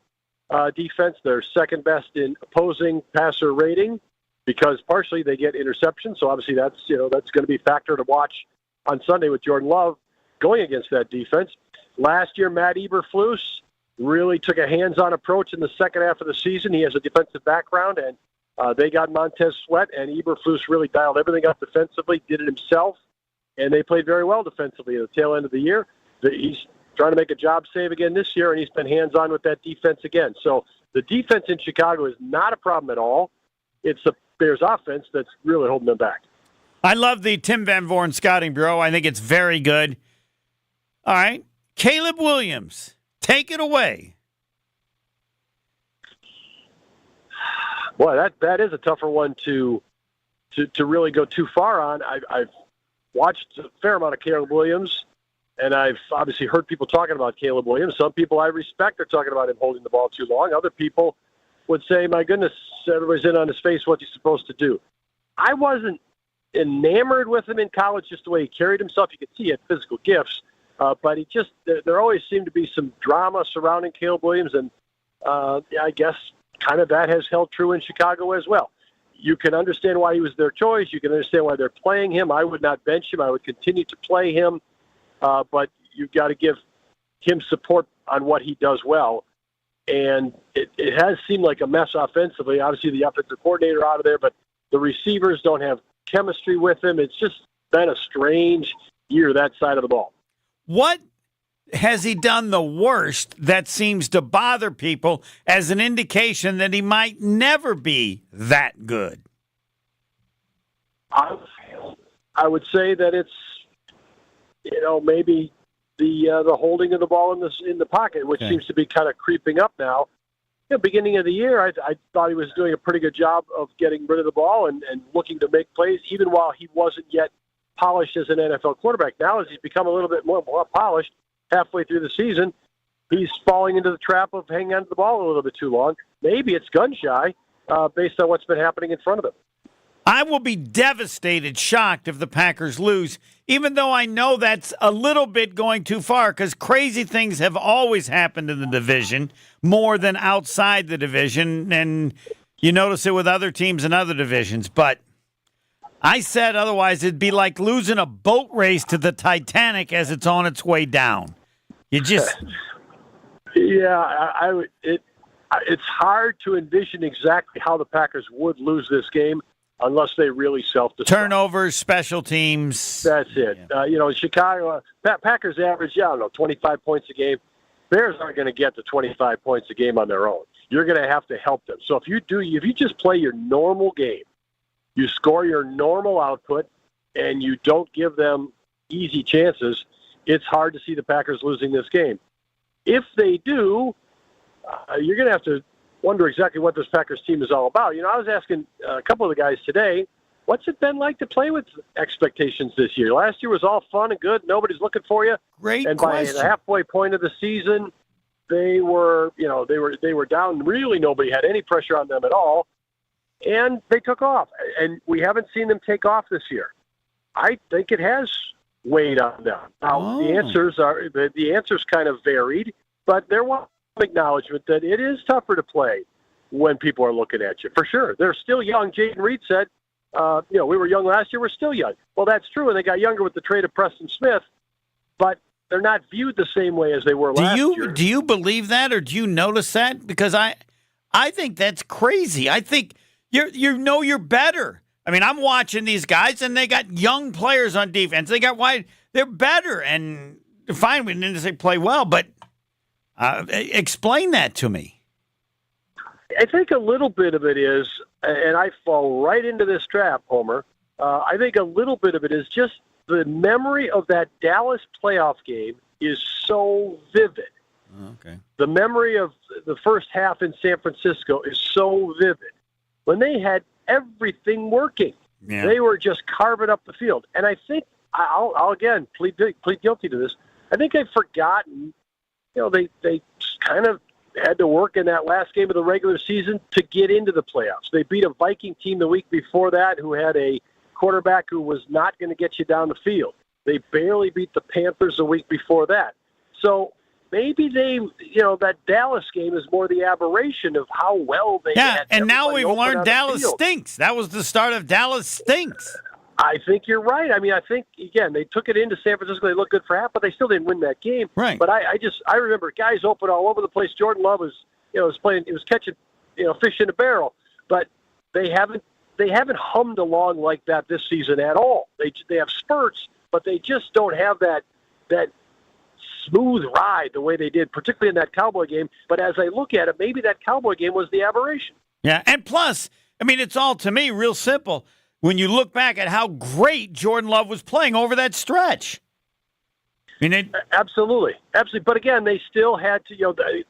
[SPEAKER 8] defense. They're second best in opposing passer rating because partially they get interceptions. So obviously that's going to be a factor to watch on Sunday with Jordan Love going against that defense. Last year, Matt Eberflus really took a hands-on approach in the second half of the season. He has a defensive background, and they got Montez Sweat, and Eberflus really dialed everything up defensively, did it himself, and they played very well defensively at the tail end of the year. He's trying to make a job save again this year, and he's been hands-on with that defense again. So the defense in Chicago is not a problem at all. It's the Bears offense that's really holding them back.
[SPEAKER 1] I love the Tim Van Vooren Scouting Bureau. I think it's very good. All right. Caleb Williams, take it away.
[SPEAKER 8] Boy, that is a tougher one to really go too far on. I've watched a fair amount of Caleb Williams, and I've obviously heard people talking about Caleb Williams. Some people I respect are talking about him holding the ball too long. Other people would say, my goodness, everybody's in on his face. What's he supposed to do? I wasn't enamored with him in college, just the way he carried himself. You could see he had physical gifts. But there always seemed to be some drama surrounding Caleb Williams, and I guess kind of that has held true in Chicago as well. You can understand why he was their choice. You can understand why they're playing him. I would not bench him. I would continue to play him. But you've got to give him support on what he does well. And it has seemed like a mess offensively. Obviously, the offensive coordinator out of there, but the receivers don't have chemistry with him. It's just been a strange year that side of the ball.
[SPEAKER 1] What has he done the worst that seems to bother people as an indication that he might never be that good?
[SPEAKER 8] I would say that it's, maybe the holding of the ball in the pocket, which seems to be kind of creeping up now. Beginning of the year, I thought he was doing a pretty good job of getting rid of the ball and looking to make plays, even while he wasn't yet polished as an NFL quarterback. Now, as he's become a little bit more polished halfway through the season, he's falling into the trap of hanging on to the ball a little bit too long. Maybe it's gun-shy based on what's been happening in front of him.
[SPEAKER 1] I will be devastated, shocked if the Packers lose, even though I know that's a little bit going too far because crazy things have always happened in the division more than outside the division, and you notice it with other teams in other divisions. But I said otherwise it'd be like losing a boat race to the Titanic as it's on its way down. You just...
[SPEAKER 8] Yeah, it's hard to envision exactly how the Packers would lose this game unless they really self-destruct.
[SPEAKER 1] Turnovers, special teams.
[SPEAKER 8] That's it. Yeah. Chicago, Packers average, 25 points a game. Bears aren't going to get to 25 points a game on their own. You're going to have to help them. So if you just play your normal game, you score your normal output, and you don't give them easy chances, it's hard to see the Packers losing this game. If they do, you're going to have to wonder exactly what this Packers team is all about. I was asking a couple of the guys today, what's it been like to play with expectations this year? Last year was all fun and good. Nobody's looking for you.
[SPEAKER 1] Great
[SPEAKER 8] and
[SPEAKER 1] question.
[SPEAKER 8] By the halfway point of the season, they were down. Really, nobody had any pressure on them at all, and they took off. And we haven't seen them take off this year. I think it has weighed on them. Now the answers kind of varied, but there was acknowledgement that it is tougher to play when people are looking at you. For sure. They're still young. Jaden Reed said, we were young last year. We're still young. Well, that's true, and they got younger with the trade of Preston Smith, but they're not viewed the same way as they were last year.
[SPEAKER 1] Do you believe that, or do you notice that? Because I think that's crazy. I think you're better. I mean, I'm watching these guys, and they got young players on defense. They got wide. They're better, and fine, we didn't say play well, but explain that to me.
[SPEAKER 8] I think a little bit of it is, and I fall right into this trap, Homer, I think a little bit of it is just the memory of that Dallas playoff game is so vivid.
[SPEAKER 1] Okay.
[SPEAKER 8] The memory of the first half in San Francisco is so vivid. When they had everything working, they were just carving up the field. And I think, I'll again plead guilty to this, I think I've forgotten, they kind of had to work in that last game of the regular season to get into the playoffs. They beat a Viking team the week before that who had a quarterback who was not going to get you down the field. They barely beat the Panthers the week before that. So maybe that Dallas game is more the aberration of how well they had.
[SPEAKER 1] And now we've learned Dallas stinks. That was the start of Dallas stinks.
[SPEAKER 8] I think you're right. I mean, I think, again, they took it into San Francisco. They looked good for half, but they still didn't win that game.
[SPEAKER 1] Right.
[SPEAKER 8] But I remember guys open all over the place. Jordan Love was catching, fish in a barrel. But they haven't hummed along like that this season at all. They have spurts, but they just don't have that smooth ride the way they did, particularly in that Cowboy game. But as I look at it, maybe that Cowboy game was the aberration.
[SPEAKER 1] Yeah, and plus, I mean, it's all, to me, real simple. When you look back at how great Jordan Love was playing over that stretch. I mean,
[SPEAKER 8] Absolutely. But again, they still had to,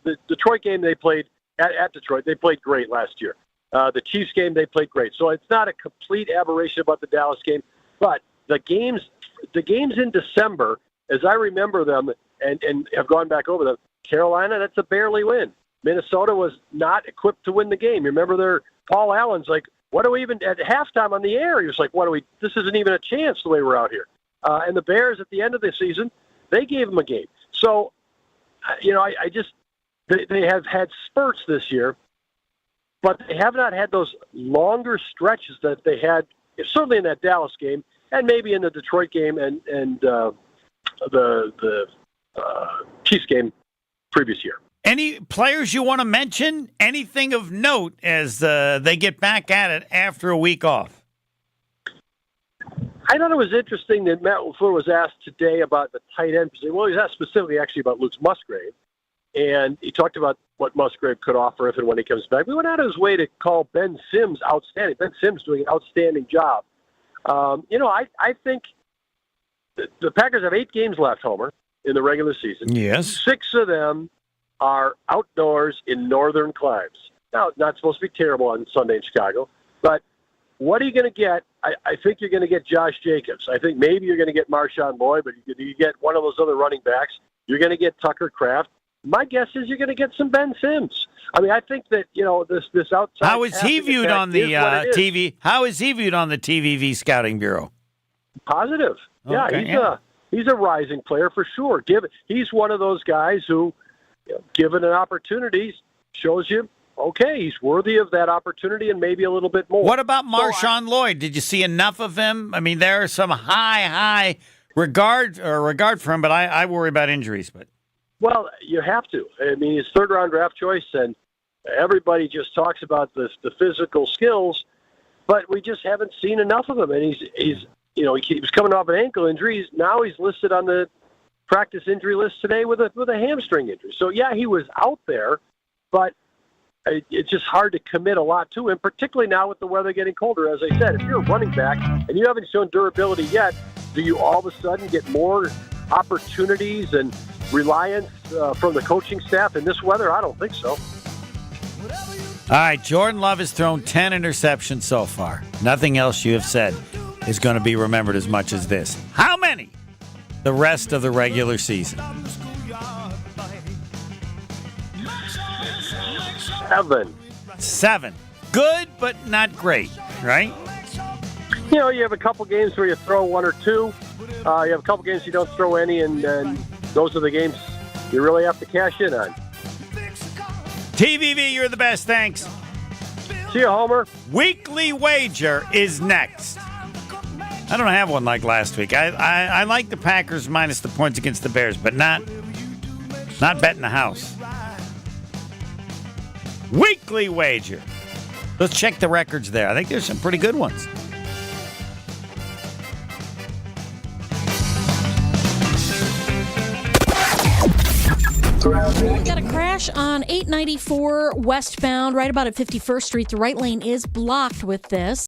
[SPEAKER 8] the Detroit game they played at Detroit, they played great last year. The Chiefs game, they played great. So it's not a complete aberration about the Dallas game, but the games in December, as I remember them and have gone back over them, Carolina, that's a barely win. Minnesota was not equipped to win the game. You remember Paul Allen's like, what do we even, at halftime on the air, he was like, this isn't even a chance the way we're out here. And the Bears at the end of the season, they gave them a game. So, they have had spurts this year, but they have not had those longer stretches that they had, certainly in that Dallas game, and maybe in the Detroit game and the Chiefs game previous year.
[SPEAKER 1] Any players you want to mention? Anything of note as they get back at it after a week off?
[SPEAKER 8] I thought it was interesting that Matt LaFleur was asked today about the tight end position. Well, he was asked specifically actually about Luke Musgrave, and he talked about what Musgrave could offer if and when he comes back. We went out of his way to call Ben Sims outstanding. Ben Sims doing an outstanding job. I think the Packers have 8 games left, Homer, in the regular season.
[SPEAKER 1] Yes.
[SPEAKER 8] 6 of them are outdoors in northern climes. Now, it's not supposed to be terrible on Sunday in Chicago, but what are you going to get? I think you're going to get Josh Jacobs. I think maybe you're going to get Marshawn Lloyd, but you get one of those other running backs. You're going to get Tucker Kraft. My guess is you're going to get some Ben Sims. I mean, I think that this outside.
[SPEAKER 1] How is he viewed on the TV? How is he viewed on the TVV Scouting Bureau?
[SPEAKER 8] Positive.
[SPEAKER 1] Okay,
[SPEAKER 8] Yeah, he's a rising player for sure. He's one of those guys who, given an opportunity, shows you. Okay, he's worthy of that opportunity and maybe a little bit more.
[SPEAKER 1] What about Marshawn Lloyd? Did you see enough of him? I mean, there are some high regard for him, but I worry about injuries. But
[SPEAKER 8] well, you have to. I mean, he's third-round draft choice, and everybody just talks about the physical skills, but we just haven't seen enough of him. And he was coming off an ankle injury. Now he's listed on the practice injury list today with a hamstring injury. So yeah, he was out there, but it's just hard to commit a lot to him, particularly now with the weather getting colder. As I said, if you're a running back and you haven't shown durability yet, do you all of a sudden get more opportunities and reliance from the coaching staff in this weather? I don't think so.
[SPEAKER 1] All right, Jordan Love has thrown 10 interceptions so far. Nothing else you have said is going to be remembered as much as this. How many the rest of the regular season? 7. Good, but not great, right?
[SPEAKER 8] You have a couple games where you throw 1 or 2. You have a couple games you don't throw any, and those are the games you really have to cash in on.
[SPEAKER 1] TVV, you're the best. Thanks.
[SPEAKER 8] See you, Homer.
[SPEAKER 1] Weekly Wager is next. I don't have one like last week. I like the Packers minus the points against the Bears, but not betting the house. Weekly Wager. Let's check the records there. I think there's some pretty good ones.
[SPEAKER 3] We got a crash on 894 westbound, right about at 51st Street. The right lane is blocked with this.